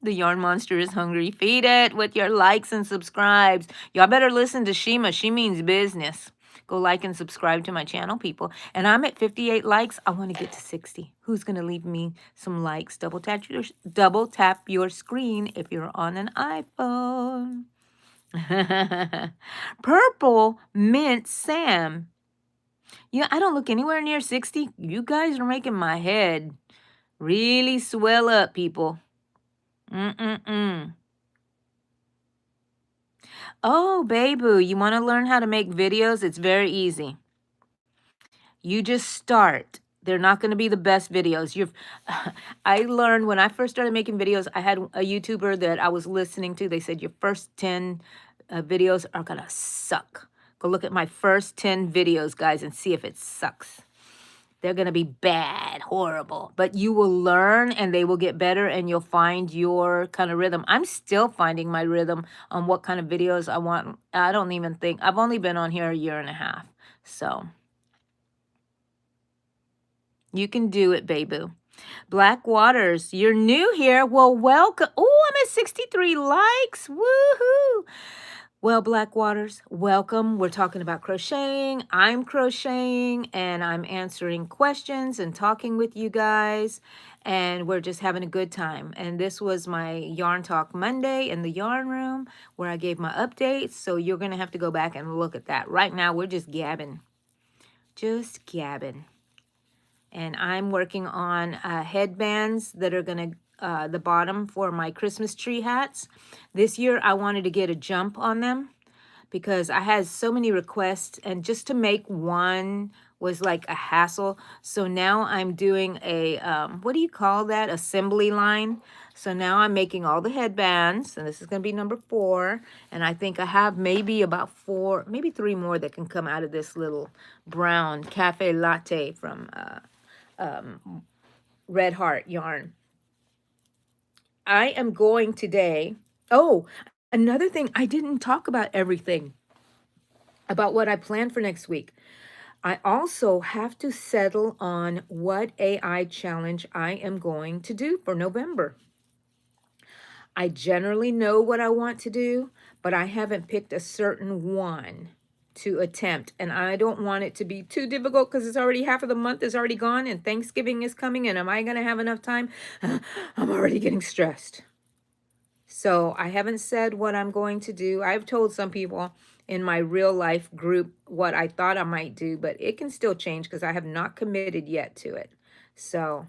The yarn monster is hungry. Feed it with your likes and subscribes. Y'all better listen to Shima. She means business. Go like and subscribe to my channel, people. And I'm at 58 likes. I want to get to 60. Who's going to leave me some likes? Double tap your screen if you're on an iPhone. Purple Mint Sam. Yeah, I don't look anywhere near 60. You guys are making my head really swell up, people. Oh, Babu, you want to learn how to make videos? It's very easy. You just start They're not going to be the best videos. I learned when I first started making videos, I had a YouTuber that I was listening to. They said your first 10 videos are going to suck. Go look at my first 10 videos, guys, and see if it sucks. They're going to be bad, horrible, but you will learn and they will get better and you'll find your kind of rhythm. I'm still finding my rhythm on what kind of videos I want. I don't even think, I've only been on here a year and a half. So you can do it, baby. Black Waters, you're new here. Well, welcome. Oh, I'm at 63 likes. Woohoo. Well, Black Waters, welcome. We're talking about crocheting. I'm crocheting and I'm answering questions and talking with you guys. And we're just having a good time. And this was my Yarn Talk Monday in the yarn room where I gave my updates. So you're going to have to go back and look at that. Right now, we're just gabbing. Just gabbing. And I'm working on headbands that are going to the bottom for my Christmas tree hats. This year I wanted to get a jump on them because I had so many requests, and just to make one was like a hassle. So now I'm doing a what do you call that, assembly line. So now I'm making all the headbands, and this is going to be number 4, and I think I have maybe about 4, maybe 3 more that can come out of this little brown cafe latte from Red Heart yarn. I am going today. Oh, another thing, I didn't talk about everything about what I plan for next week. I also have to settle on what AI challenge I am going to do for November. I generally know what I want to do, but I haven't picked a certain one to attempt. And I don't want it to be too difficult because it's already half of the month is already gone and Thanksgiving is coming. And am I going to have enough time? I'm already getting stressed. So I haven't said what I'm going to do. I've told some people in my real life group what I thought I might do, but it can still change because I have not committed yet to it. So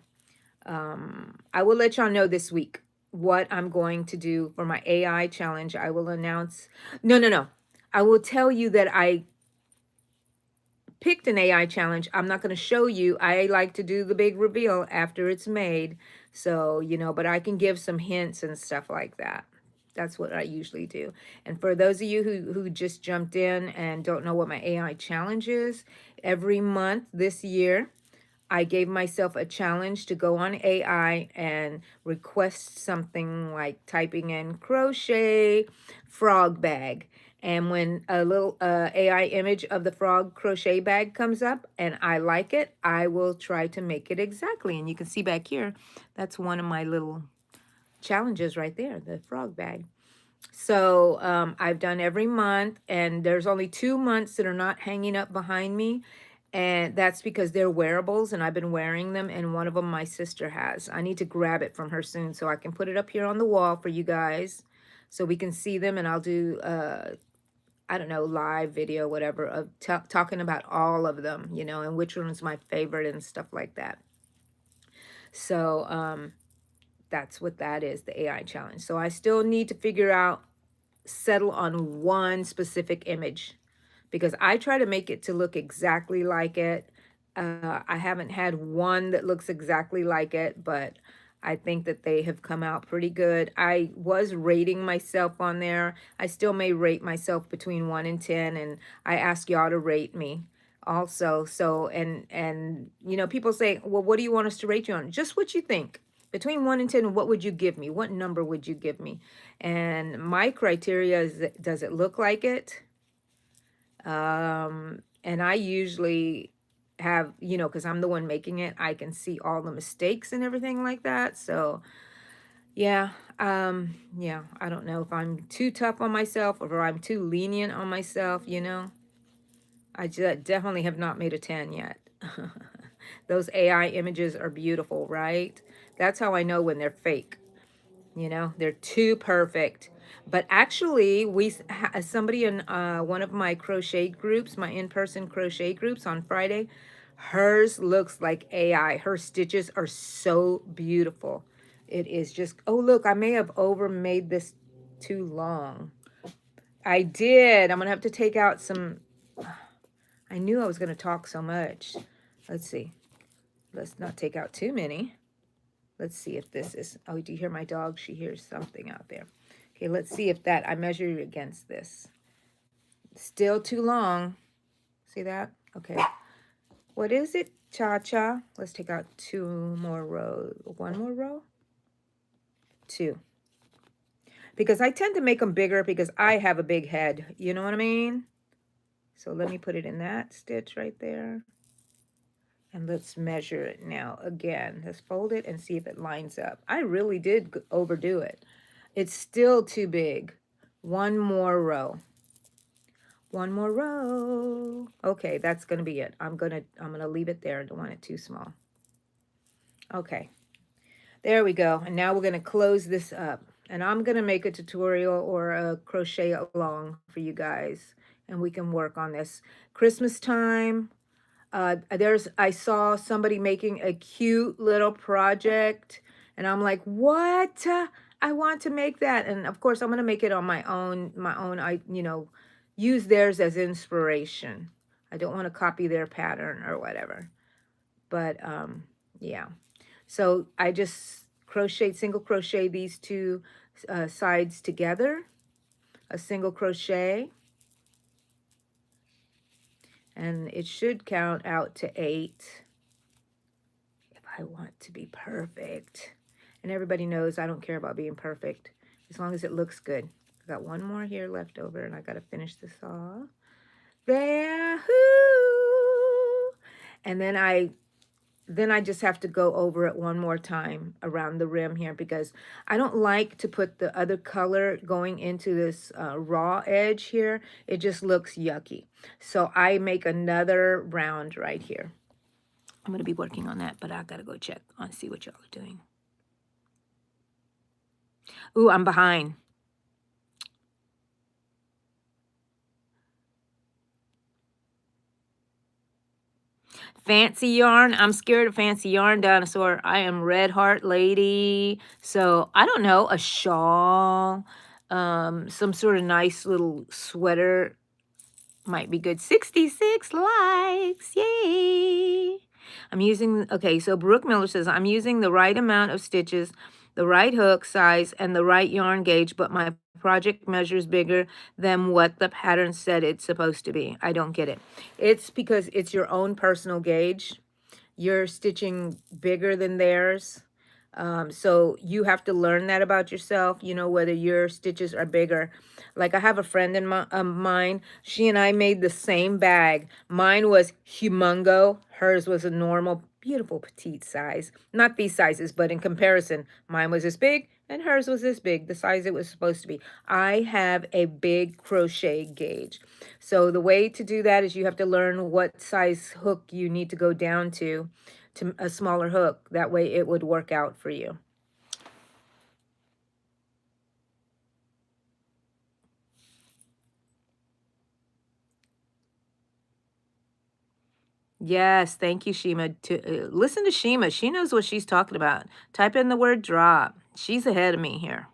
I will let y'all know this week what I'm going to do for my AI challenge. I will announce. No. I will tell you that I picked an AI challenge. I'm not going to show you. I like to do the big reveal after it's made. So, but I can give some hints and stuff like that. That's what I usually do. And for those of you who just jumped in and don't know what my AI challenge is, every month this year, I gave myself a challenge to go on AI and request something like typing in crochet frog bag. And when a little AI image of the frog crochet bag comes up and I like it, I will try to make it exactly. And you can see back here, that's one of my little challenges right there, the frog bag. So I've done every month, and there's only 2 months that are not hanging up behind me. And that's because they're wearables and I've been wearing them, and one of them my sister has. I need to grab it from her soon so I can put it up here on the wall for you guys so we can see them, and I'll do I don't know, live video, whatever, of talking about all of them, and which one is my favorite and stuff like that. So that's what that is, the AI challenge. So I still need to figure out, settle on one specific image because I try to make it to look exactly like it. I haven't had one that looks exactly like it, but I think that they have come out pretty good. I was rating myself on there. I still may rate myself between 1 and 10, and I ask y'all to rate me also. So, and people say, well, what do you want us to rate you on? Just what you think. Between 1 and 10, what would you give me? What number would you give me? And my criteria is, does it look like it? And I usually have, because I'm the one making it, I can see all the mistakes and everything like that. So yeah, I don't know if I'm too tough on myself or if I'm too lenient on myself, I definitely have not made a 10 yet. Those AI images are beautiful, right? That's how I know when they're fake. They're too perfect. But actually, somebody in one of my crochet groups, my in-person crochet groups on Friday, hers looks like AI. Her stitches are so beautiful. It is just, oh, look, I may have made this too long. I did. I'm going to have to take out some, I knew I was going to talk so much. Let's see. Let's not take out too many. Let's see if this is, oh, do you hear my dog? She hears something out there. Okay, let's see if that, I measured it against this. Still too long. See that? Okay. What is it, Cha-Cha? Let's take out 2 more rows. 1 more row? 2. Because I tend to make them bigger because I have a big head. You know what I mean? So let me put it in that stitch right there. And let's measure it now again. Let's fold it and see if it lines up. I really did overdo it. It's still too big. 1 more row. 1 more row. Okay, that's gonna be it. I'm gonna leave it there. I don't want it too small. Okay, there we go. And now we're gonna close this up. And I'm gonna make a tutorial or a crochet along for you guys, and we can work on this. Christmas time. I saw somebody making a cute little project, and I'm like, what? I want to make that. And of course, I'm gonna make it on my own. Use theirs as inspiration. I don't want to copy their pattern or whatever. But yeah. So I just single crochet these 2 sides together, a single crochet, and it should count out to 8 if I want to be perfect. And everybody knows I don't care about being perfect as long as it looks good. I got 1 more here left over, and I got to finish this off. There, hoo. And then I just have to go over it 1 more time around the rim here because I don't like to put the other color going into this raw edge here. It just looks yucky. So I make another round right here. I'm going to be working on that, but I got to go check on see what y'all are doing. Ooh, I'm behind. Fancy yarn. I'm scared of fancy yarn, dinosaur. I am red heart lady. So I don't know, a shawl, some sort of nice little sweater might be good. 66 likes. Yay. Okay, so Brooke Miller says, I'm using the right amount of stitches, the right hook size, and the right yarn gauge, but my project measures bigger than what the pattern said it's supposed to be. I don't get it. It's because it's your own personal gauge. You're stitching bigger than theirs. So you have to learn that about yourself, whether your stitches are bigger. Like I have a friend in mine, she and I made the same bag. Mine was humongo, hers was a normal, beautiful petite size. Not these sizes, but in comparison, mine was this big and hers was this big, the size it was supposed to be. I have a big crochet gauge. So the way to do that is you have to learn what size hook you need to go down to a smaller hook. That way it would work out for you. Yes, thank you, Shima. Listen to Shima. She knows what she's talking about. Type in the word drop. She's ahead of me here.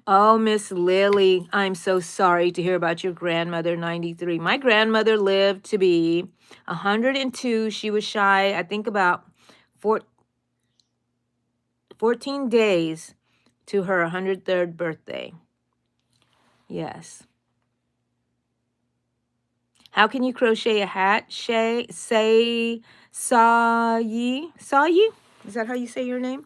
Oh, Miss Lily, I'm so sorry to hear about your grandmother, 93. My grandmother lived to be 102. She was shy, I think, about 14 days to her 103rd birthday. Yes. How can you crochet a hat? Saw ye? Is that how you say your name?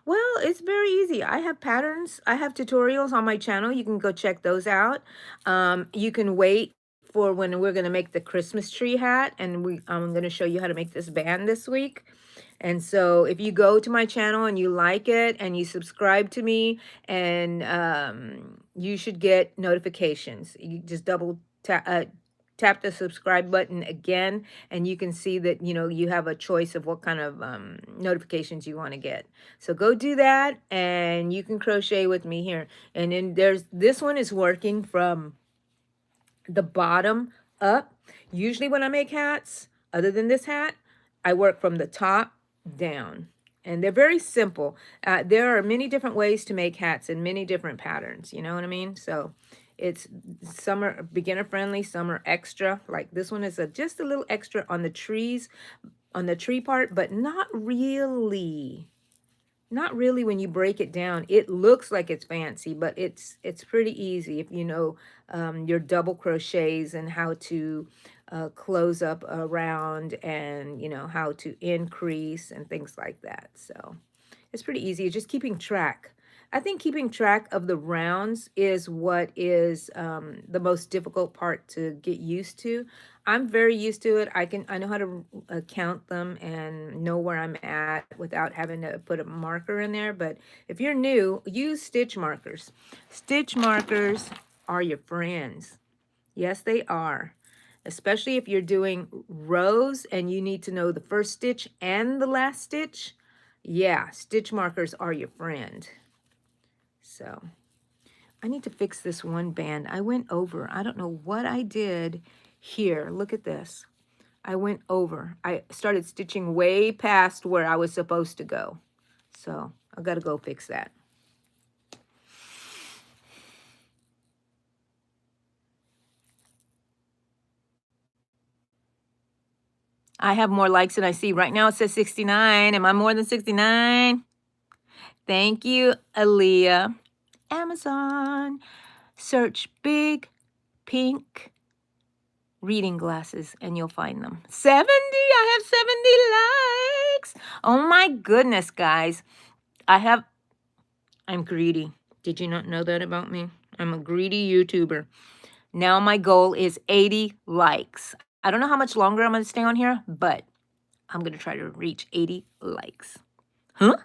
Well, it's very easy. I have patterns. I have tutorials on my channel. You can go check those out. You can wait for when we're going to make the Christmas tree hat, and I'm going to show you how to make this band this week. And so if you go to my channel and you like it and you subscribe to me, and you should get notifications. You just tap the subscribe button again, and you can see that, you have a choice of what kind of notifications you want to get. So go do that, and you can crochet with me here. And then this one is working from the bottom up. Usually when I make hats, other than this hat, I work from the top down. And they're very simple. There are many different ways to make hats and many different patterns. You know what I mean? So Some are beginner friendly, some are extra. Like this one is just a little extra on the trees, on the tree part, but not really. Not really when you break it down. It looks like it's fancy, but it's pretty easy if you know your double crochets and how to close up around, and you know how to increase and things like that. So it's pretty easy. It's just keeping track. I think keeping track of the rounds is what is the most difficult part to get used to. I'm very used to it. I know how to count them and know where I'm at without having to put a marker in there. But if you're new, use stitch markers. Stitch markers are your friends. Yes, they are. Especially if you're doing rows and you need to know the first stitch and the last stitch. Yeah, stitch markers are your friend. So I need to fix this one band. I went over. I don't know what I did here. Look at this. I went over. I started stitching way past where I was supposed to go. So I got to go fix that. I have more likes than I see. Right now it says 69. Am I more than 69? Thank you, Aaliyah. Amazon. Search big pink reading glasses and you'll find them. 70. I have 70 likes. Oh my goodness, guys. I'm greedy. Did you not know that about me? I'm a greedy YouTuber. Now my goal is 80 likes. I don't know how much longer I'm going to stay on here, but I'm going to try to reach 80 likes. Huh?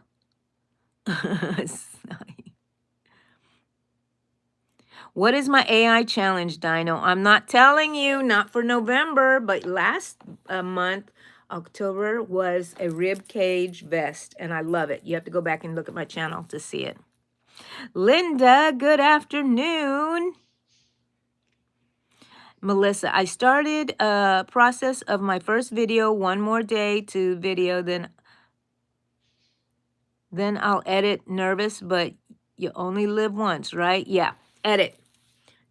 What is my AI challenge, Dino? I'm not telling you, not for November, but last month, October, was a rib cage vest, and I love it. You have to go back and look at my channel to see it. Linda, good afternoon. Melissa, I started a process of my first video, one more day to video, then I'll edit. Nervous, but you only live once, right? Yeah, edit.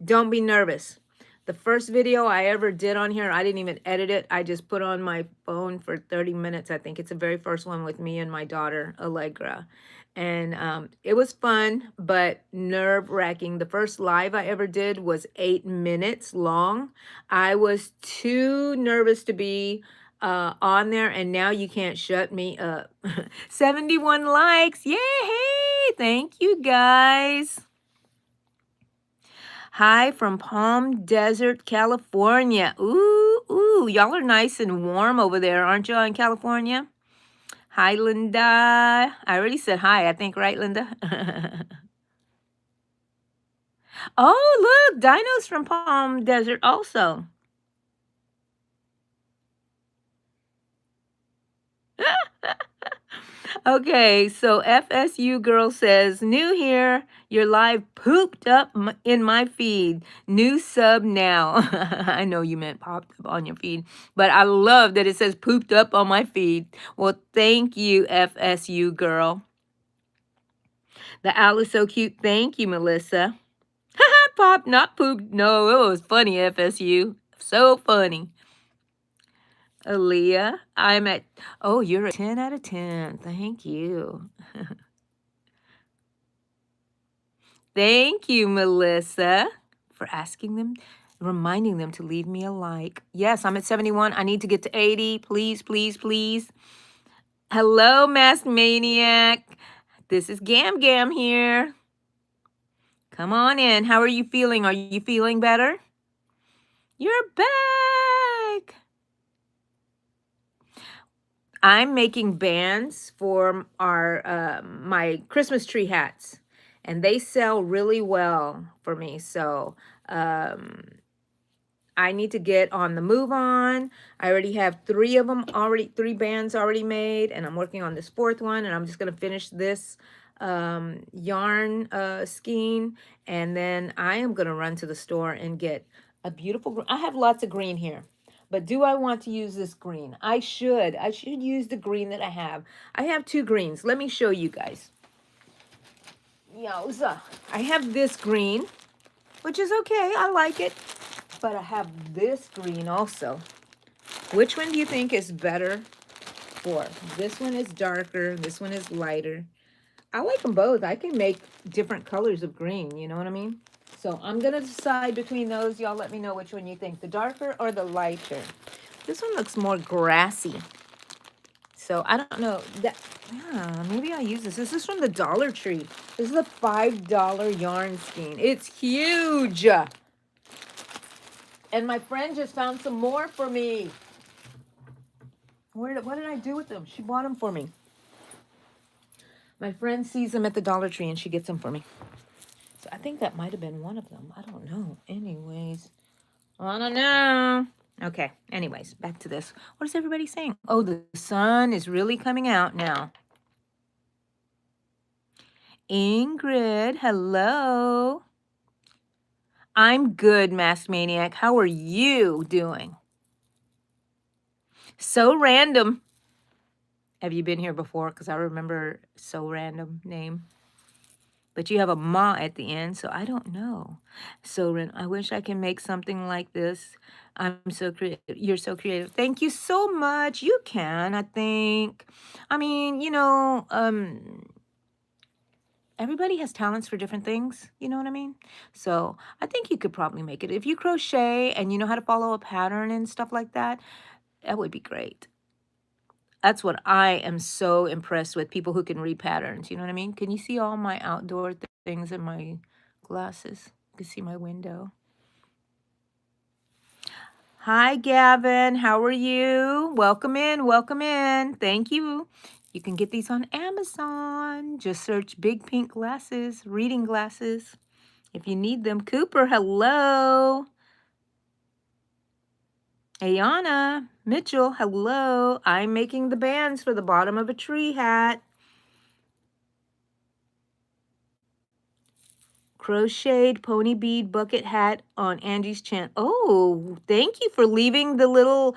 Don't be nervous. The first video I ever did on here, I didn't even edit it. I just put on my phone for 30 minutes. I think it's the very first one with me and my daughter, Allegra. And it was fun, but nerve-wracking. The first live I ever did was 8 minutes long. I was too nervous to be on there, and now you can't shut me up. 71 likes. Yay! Thank you, guys. Hi from Palm Desert, California. Ooh, y'all are nice and warm over there, aren't y'all in California? Hi, Linda. I already said hi, I think, right, Linda? Oh, look, Dino's from Palm Desert also. Okay, so FSU girl says, new here, your live pooped up in my feed. New sub now. I know you meant popped up on your feed, but I love that it says pooped up on my feed. Well, thank you, FSU girl. The owl is so cute. Thank you, Melissa. Pop, not pooped. No, it was funny, FSU. So funny. Aaliyah, oh, you're a 10 out of 10. Thank you. Thank you, Melissa, for reminding them to leave me a like. Yes, I'm at 71. I need to get to 80. Please, please, please. Hello, Mask Maniac. This is Gam Gam here. Come on in. How are you feeling? Are you feeling better? You're back. I'm making bands for my Christmas tree hats, and they sell really well for me. So I need to get on the move on. I already have 3 of them already, 3 bands already made, and I'm working on this 4th one, and I'm just going to finish this yarn skein, and then I am going to run to the store and get a beautiful, I have lots of green here. But do I want to use this green? I should use the green that I have. I have 2 greens. Let me show you guys. Yowza. I have this green. which is okay. I like it. But I have this green also. Which one do you think is better for? This one is darker. This one is lighter. I like them both. I can make different colors of green. You know what I mean? So I'm going to decide between those. Y'all let me know which one you think. The darker or the lighter. This one looks more grassy. So I don't know. Yeah, maybe I use this. This is from the Dollar Tree. This is a $5 yarn skein. It's huge. And my friend just found some more for me. What did I do with them? She bought them for me. My friend sees them at the Dollar Tree and she gets them for me. So I think that might have been one of them. I don't know. Anyways, I don't know. Okay. Anyways, back to this. What is everybody saying? Oh, the sun is really coming out now. Ingrid, hello. I'm good, Masked Maniac. How are you doing? So random. Have you been here before? Because I remember So Random name. But you have a ma at the end, so I don't know. So I wish I can make something like this. I'm so creative. You're so creative. Thank you so much. You can, I think. I mean, everybody has talents for different things. You know what I mean? So I think you could probably make it. If you crochet and you know how to follow a pattern and stuff like that, that would be great. That's what I am so impressed with, people who can read patterns. You know what I mean? Can you see all my outdoor things in my glasses? You can see my window. Hi, Gavin. How are you? Welcome in. Welcome in. Thank you. You can get these on Amazon. Just search big pink glasses, reading glasses, if you need them. Cooper, hello. Ayana Mitchell, hello. I'm making the bands for the bottom of a tree hat. Crocheted pony bead bucket hat on Angie's channel. Oh, thank you for leaving the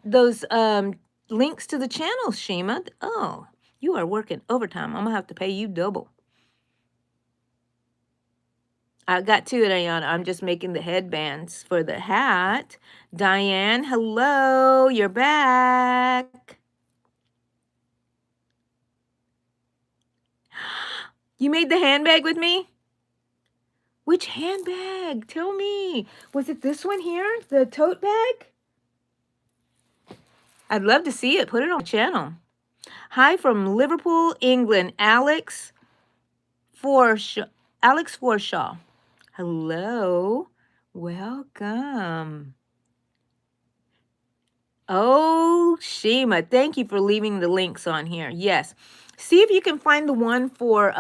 those links to the channel, Shima. Oh, you are working overtime. I'm gonna have to pay you double. I got to it, Ayana. I'm just making the headbands for the hat. Diane, hello. You're back. You made the handbag with me? Which handbag? Tell me. Was it this one here? The tote bag? I'd love to see it. Put it on the channel. Hi from Liverpool, England. Alex Forshaw. Alex Forshaw. Hello. Welcome. Oh, Shima, thank you for leaving the links on here. Yes. See if you can find the one for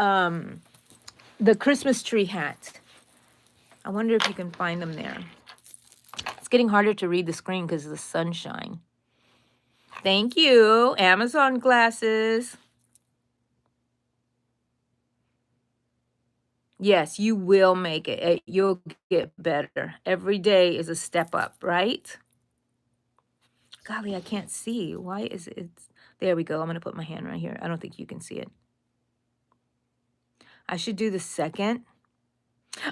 the Christmas tree hat. I wonder if you can find them there. It's getting harder to read the screen because of the sunshine. Thank you. Amazon glasses. Yes, you will make it. You'll get better. Every day is a step up, right? Golly, I can't see. Why is it? There we go. I'm going to put my hand right here. I don't think you can see it. I should do the second.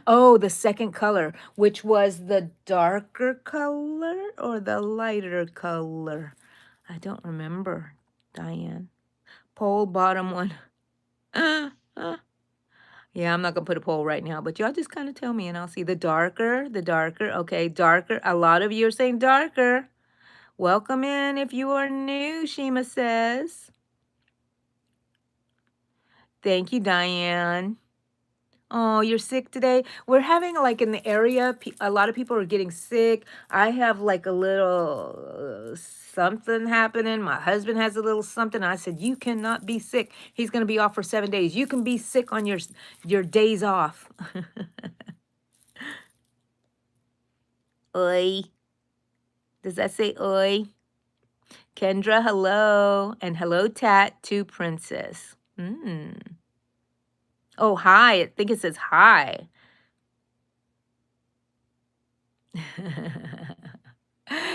Oh, the second color, which was the darker color or the lighter color? I don't remember, Diane. Pole bottom one. Yeah, I'm not going to put a poll right now, but y'all just kind of tell me and I'll see the darker. Okay, darker. A lot of you are saying darker. Welcome in if you are new, Shima says. Thank you, Diane. Oh, you're sick today? We're having, like, in the area, a lot of people are getting sick. I have, like, a little something happening. My husband has a little something. I said, you cannot be sick. He's going to be off for 7 days. You can be sick on your days off. Oi. Does that say oi? Kendra, hello. And hello, Tattoo Princess. Oh, hi. I think it says hi.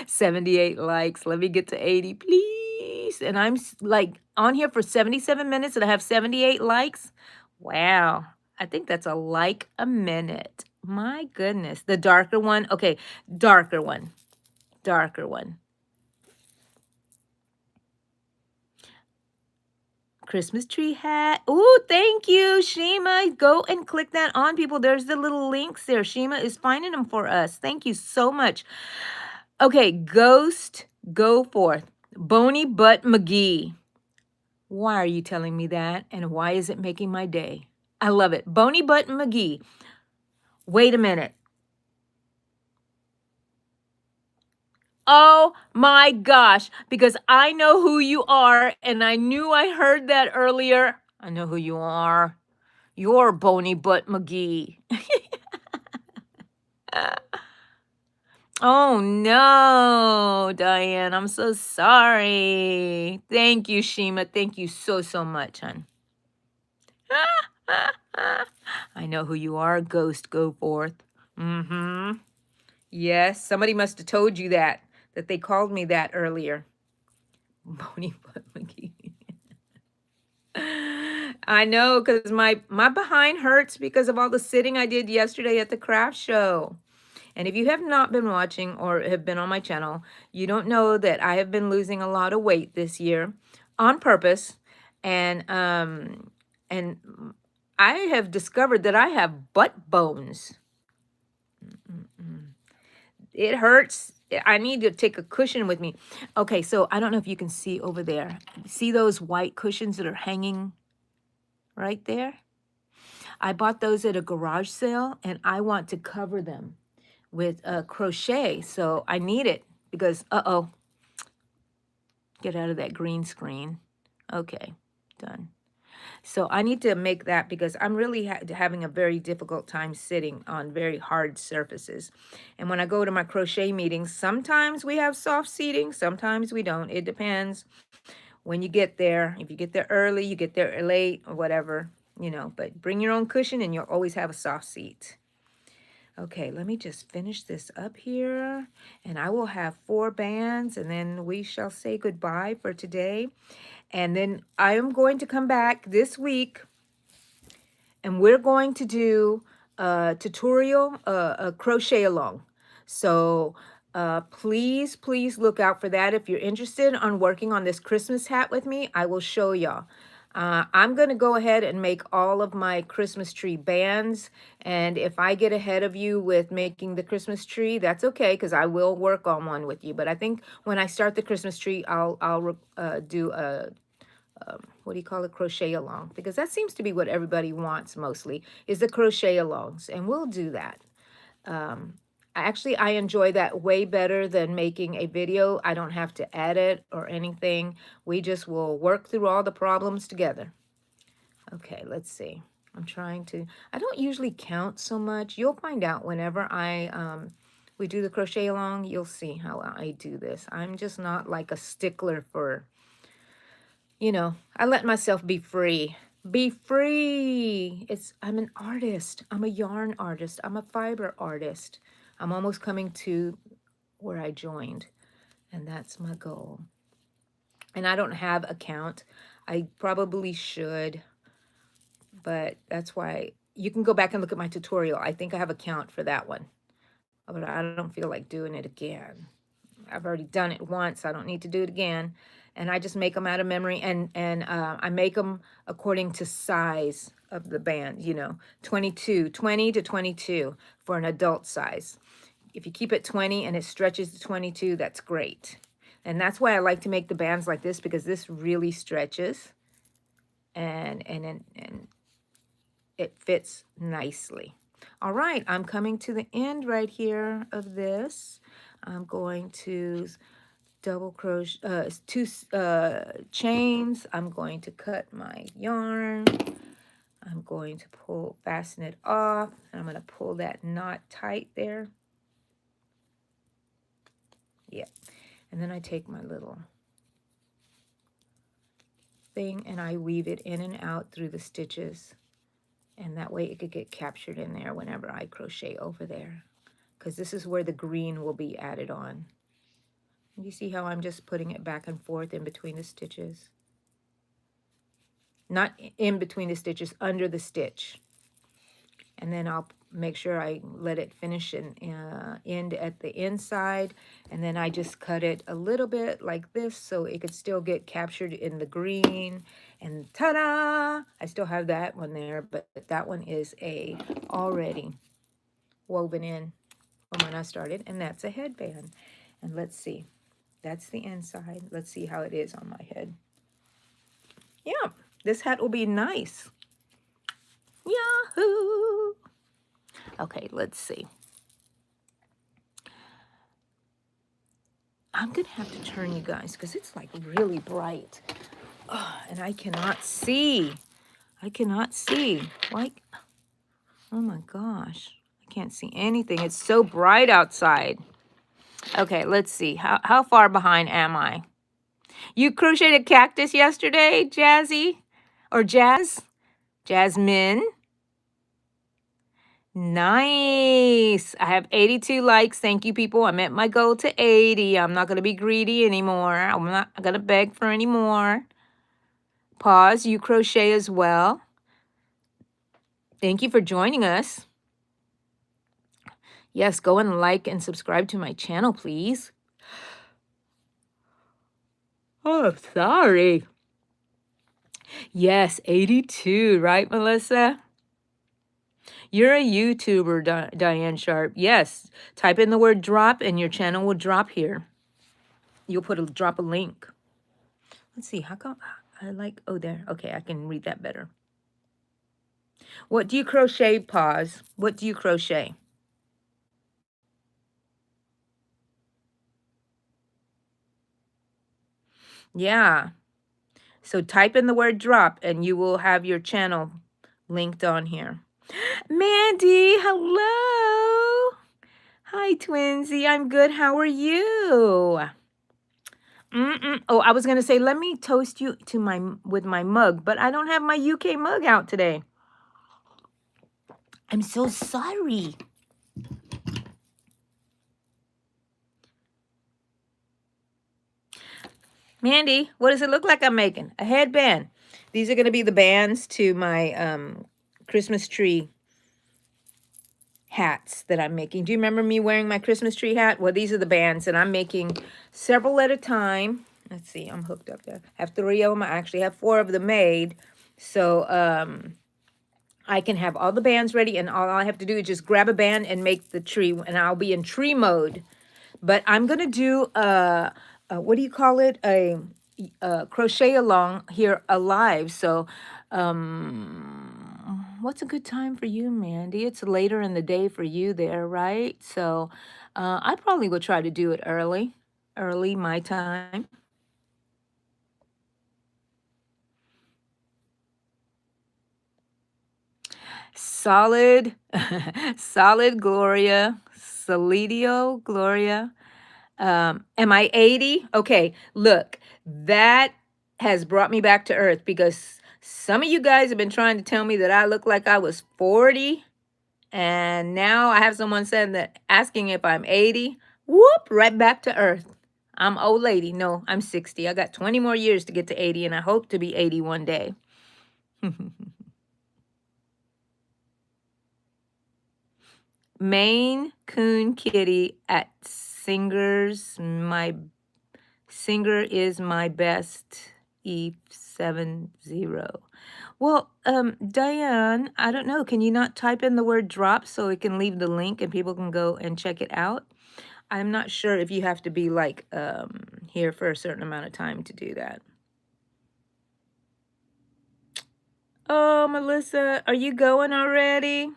78 likes. Let me get to 80, please. And I'm like on here for 77 minutes and I have 78 likes. Wow. I think that's a like a minute. My goodness. The darker one. Okay, darker one. Darker one. Christmas tree hat. Ooh, thank you, Shima. Go and click that on, people. There's the little links there. Shima is finding them for us. Thank you so much. Okay, Ghost, go forth. Bony Butt McGee. Why are you telling me that? And why is it making my day? I love it. Bony Butt McGee. Wait a minute. Oh my gosh, because I know who you are, and I knew I heard that earlier. I know who you are. You're Bony Butt McGee. Oh no, Diane, I'm so sorry. Thank you, Shima. Thank you so, so much, hon. I know who you are, Ghost. Go forth. Mm-hmm. Yes, somebody must have told you that they called me that earlier. Bony Butt McGee. I know, because my behind hurts because of all the sitting I did yesterday at the craft show. And if you have not been watching or have been on my channel, you don't know that I have been losing a lot of weight this year on purpose. And I have discovered that I have butt bones. It hurts. I need to take a cushion with me. Okay, so I don't know if you can see over there. See those white cushions that are hanging right there? I bought those at a garage sale, and I want to cover them with crochet. So I need it because, uh-oh, get out of that green screen. Okay, done. So I need to make that because I'm really having a very difficult time sitting on very hard surfaces. And when I go to my crochet meetings, sometimes we have soft seating, sometimes we don't. It depends when you get there. If you get there early, you get there late, or whatever, you know. But bring your own cushion and you'll always have a soft seat. Okay, let me just finish this up here, and I will have 4 bands, and then we shall say goodbye for today. And then I am going to come back this week, and we're going to do a tutorial, a crochet along. So please, please look out for that. If you're interested on working on this Christmas hat with me, I will show y'all. I'm going to go ahead and make all of my Christmas tree bands. And if I get ahead of you with making the Christmas tree, that's okay, because I will work on one with you. But I think when I start the Christmas tree, I'll do a, what do you call it, crochet along, because that seems to be what everybody wants mostly, is the crochet alongs, and we'll do that. Actually, I enjoy that way better than making a video. I don't have to edit or anything. We just will work through all the problems together. Okay, let's see. I don't usually count so much. You'll find out whenever we do the crochet along, you'll see how I do this. I'm just not like a stickler for, I let myself be free. Be free. I'm an artist. I'm a yarn artist. I'm a fiber artist. I'm almost coming to where I joined, and that's my goal. And I don't have a count. I probably should, but that's why you can go back and look at my tutorial. I think I have a count for that one, but I don't feel like doing it again. I've already done it once. I don't need to do it again. And I just make them out of memory, and I make them according to size of the band, 20 to 22 for an adult size. If you keep it 20 and it stretches to 22, that's great. And that's why I like to make the bands like this, because this really stretches and it fits nicely. All right, I'm coming to the end right here of this. I'm going to double crochet 2 chains. I'm going to cut my yarn. I'm going to fasten it off, and I'm going to pull that knot tight there. Yeah. And then I take my little thing and I weave it in and out through the stitches. And that way it could get captured in there whenever I crochet over there, because this is where the green will be added on. You see how I'm just putting it back and forth in between the stitches? Not in between the stitches, under the stitch. And then I'll make sure I let it finish and end at the inside, and then I just cut it a little bit like this so it could still get captured in the green, and ta-da! I still have that one there, but that one is already woven in from when I started, and that's a headband. And let's see, that's the inside. Let's see how it is on my head. Yeah, this hat will be nice. Yahoo! Okay, let's see. I'm gonna have to turn, you guys, because it's like really bright. Oh, and I cannot see. I cannot see. Like, oh my gosh. I can't see anything. It's so bright outside. Okay, let's see. How far behind am I? You crocheted a cactus yesterday, Jazzy? Or Jazz? Jasmine? Nice. I have 82 likes. Thank you, people. I met my goal to 80. I'm not going to be greedy anymore. I'm not going to beg for any more. Pause. You crochet as well. Thank you for joining us. Yes, go and like and subscribe to my channel, please. Oh, I'm sorry. Yes, 82, right, Melissa? You're a YouTuber, Diane Sharp. Yes, type in the word drop and your channel will drop here. You'll drop a link. Let's see, how come I like, oh, there. Okay, I can read that better. What do you crochet, Pause? What do you crochet? Yeah. So type in the word drop and you will have your channel linked on here. Mandy, hello. Hi, Twinsy. I'm good. How are you? Oh, I was going to say, let me toast you with my mug, but I don't have my UK mug out today. I'm so sorry. Mandy, what does it look like I'm making? A headband. These are going to be the bands to my Christmas tree hats that I'm making. Do you remember me wearing my Christmas tree hat? Well, these are the bands, and I'm making several at a time. Let's see, I'm hooked up there. I have 3 of them. I actually have 4 of them made. So I can have all the bands ready, and all I have to do is just grab a band and make the tree, and I'll be in tree mode. But I'm going to do, what do you call it? A crochet along here live. So what's a good time for you, Mandy? It's later in the day for you there, right? So I probably will try to do it early my time. Solid, solid Gloria, Solidio Gloria. Am I 80? Okay, look, that has brought me back to earth because some of you guys have been trying to tell me that I look like I was 40. And now I have someone saying that asking if I'm 80. Whoop, right back to earth. I'm old lady. No, I'm 60. I got 20 more years to get to 80, and I hope to be 80 one day. Maine Coon Kitty at Singers. My singer is my best. E70. Well, Diane, I don't know. Can you not type in the word drop so it can leave the link and people can go and check it out? I'm not sure if you have to be like here for a certain amount of time to do that. Oh, Melissa, are you going already?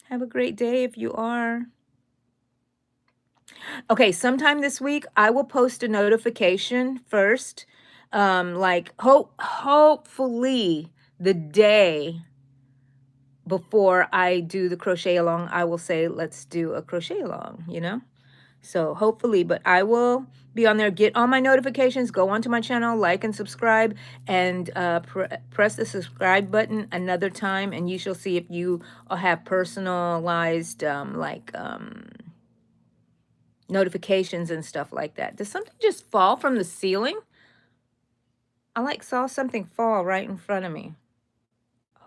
Have a great day if you are. Okay, sometime this week, I will post a notification first. Like hopefully the day before I do the crochet along, I will say, let's do a crochet along, you know? So hopefully, but I will be on there. Get all my notifications, go onto my channel, like and subscribe, and press the subscribe button another time, and you shall see if you have personalized notifications and stuff like that. Does something just fall from the ceiling? I saw something fall right in front of me.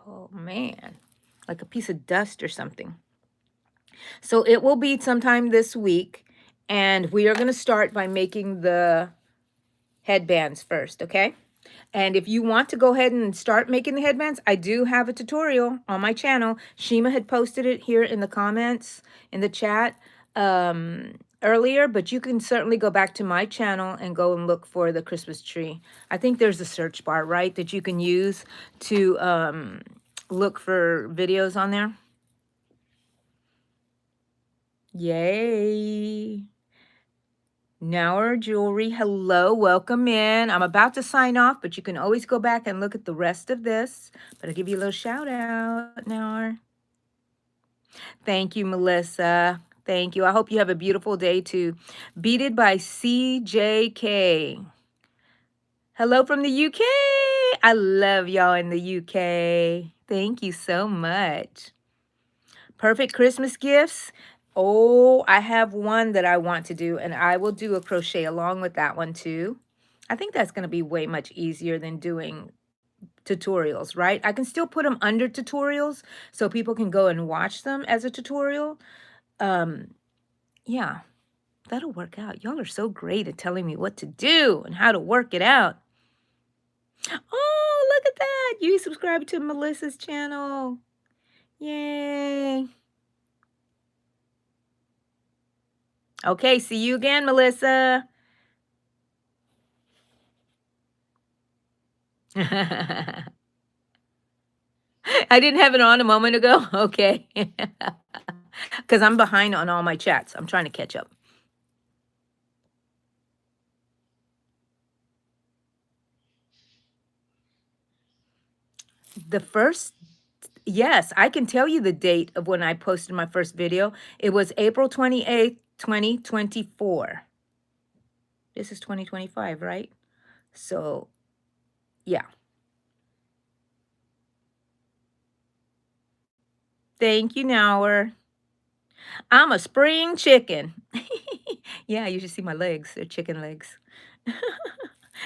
Oh man. like a piece of dust or something. So it will be sometime this week, and we are going to start by making the headbands first, okay? And if you want to go ahead and start making the headbands, I do have a tutorial on my channel. Shima had posted it here in the comments, in the chat earlier, but you can certainly go back to my channel and go and look for the Christmas tree. I think there's a search bar, right, that you can use to look for videos on there. Yay. Now our jewelry. Hello, welcome in. I'm about to sign off, but you can always go back and look at the rest of this. But I'll give you a little shout out now. Thank you, Melissa. Thank you. I hope you have a beautiful day too. Beated by CJK. Hello from the UK. I love y'all in the UK. Thank you so much. Perfect Christmas gifts. Oh, I have one that I want to do, and I will do a crochet along with that one too. I think that's going to be way much easier than doing tutorials, right? I can still put them under tutorials so people can go and watch them as a tutorial. Yeah, that'll work out. Y'all are so great at telling me what to do and how to work it out. Oh, look at that. You subscribed to Melissa's channel. Yay. Okay, see you again, Melissa. I didn't have it on a moment ago. Okay. Because I'm behind on all my chats. I'm trying to catch up. The first, yes, I can tell you the date of when I posted my first video. It was April 28th, 2024. This is 2025, right? So, yeah. Thank you, Nower. I'm a spring chicken. Yeah, you should see my legs. They're chicken legs.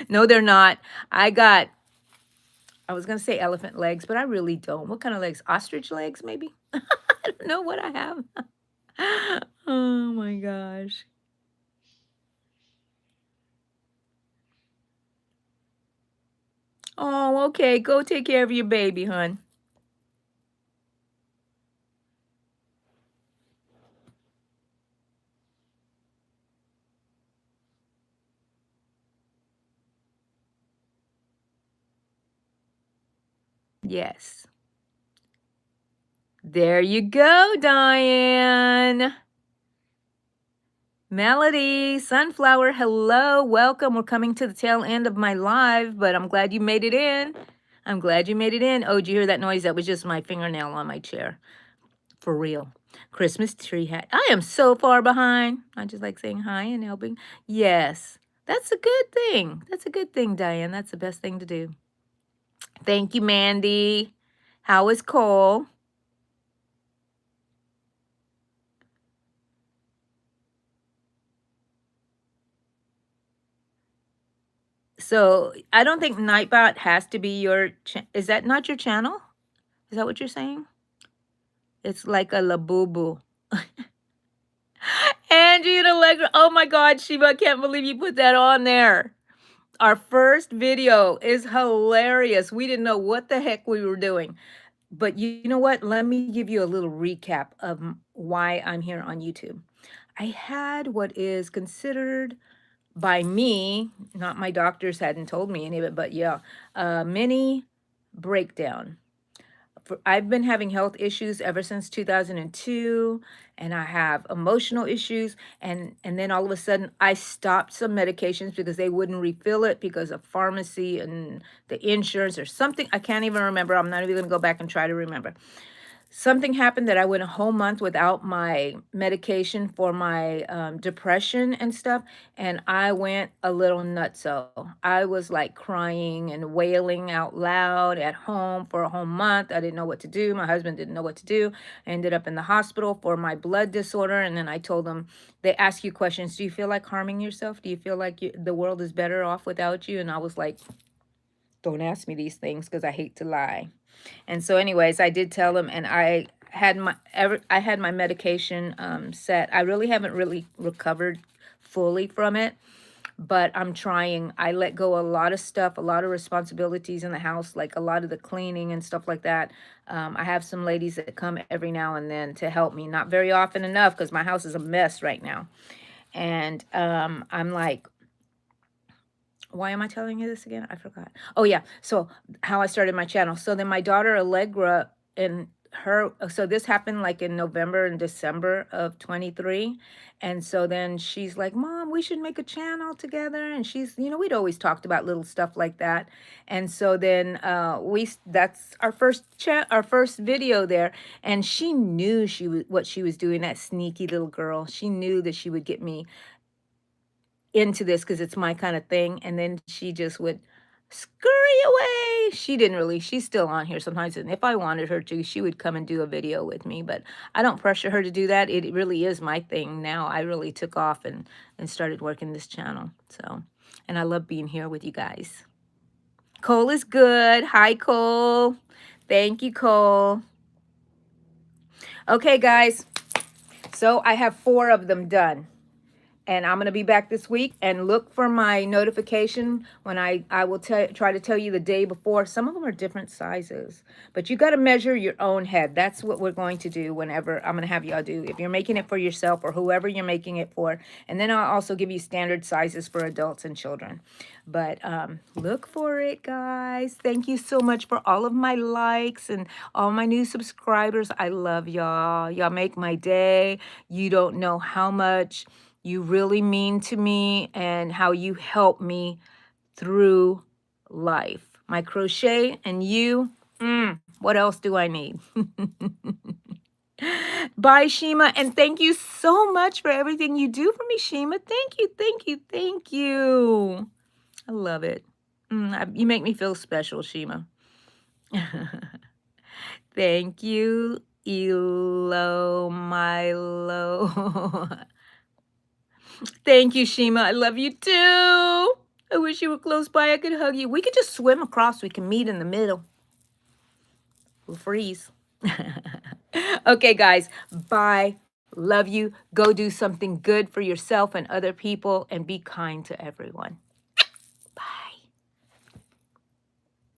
No, they're not. I was going to say elephant legs, but I really don't. What kind of legs? Ostrich legs, maybe? I don't know what I have. Oh my gosh. Oh, okay. Go take care of your baby, hon. Yes. There you go, Diane. Melody, Sunflower, hello, welcome. We're coming to the tail end of my live, but I'm glad you made it in. I'm glad you made it in. Oh, did you hear that noise? That was just my fingernail on my chair. For real. Christmas tree hat. I am so far behind. I just like saying hi and helping. Yes, that's a good thing. That's a good thing, Diane. That's the best thing to do. Thank you, Mandy. How is Cole? So I don't think Nightbot has to be your, is that not your channel? Is that what you're saying? It's like a labubu. Angie and Allegra, oh my God, Sheba, I can't believe you put that on there. Our first video is hilarious. We didn't know what the heck we were doing. But you know what? Let me give you a little recap of why I'm here on YouTube. I had what is considered by me, not my doctors hadn't told me any of it, but yeah, a mini breakdown. I've been having health issues ever since 2002, and I have emotional issues, and then all of a sudden I stopped some medications because they wouldn't refill it because of pharmacy and the insurance or something. I can't even remember. I'm not even going to go back and try to remember. Something happened that I went a whole month without my medication for my depression and stuff, and I went a little nutso. I was like crying and wailing out loud at home for a whole month. I didn't know what to do. My husband didn't know what to do. I ended up in the hospital for my blood disorder, and then I told them, they ask you questions. Do you feel like harming yourself? Do you feel like the world is better off without you? And I was like, Don't ask me these things because I hate to lie. And so, anyways, I did tell him, and I had my medication set. I really haven't really recovered fully from it, but I'm trying. I let go a lot of stuff, a lot of responsibilities in the house, like a lot of the cleaning and stuff like that. I have some ladies that come every now and then to help me, not very often enough because my house is a mess right now. And I'm like, why am I telling you this again? I forgot. Oh yeah. So how I started my channel. So then my daughter Allegra and her, so this happened like in November and December of 23. And so then she's like, Mom, we should make a channel together. And she's, we'd always talked about little stuff like that. And so then that's our first video there. And she knew what she was doing, that sneaky little girl. She knew that she would get me into this because it's my kind of thing. And then she just would scurry away. She didn't really, she's still on here sometimes. And if I wanted her to, she would come and do a video with me. But I don't pressure her to do that. It really is my thing now. I really took off and started working this channel. So, and I love being here with you guys. Cole is good. Hi, Cole. Thank you, Cole. Okay, guys. So I have 4 of them done. And I'm going to be back this week, and look for my notification when I will try to tell you the day before. Some of them are different sizes, but you got to measure your own head. That's what we're going to do whenever I'm going to have y'all do. If you're making it for yourself or whoever you're making it for. And then I'll also give you standard sizes for adults and children. But look for it, guys. Thank you so much for all of my likes and all my new subscribers. I love y'all. Y'all make my day. You don't know how much you really mean to me and how you help me through life. My crochet and you, what else do I need? Bye, Shima, and thank you so much for everything you do for me, Shima. Thank you, thank you, thank you. I love it. You make me feel special, Shima. Thank you, Elo Milo. Thank you, Shima. I love you too. I wish you were close by. I could hug you. We could just swim across. We can meet in the middle. We'll freeze. Okay, guys. Bye. Love you. Go do something good for yourself and other people, and be kind to everyone.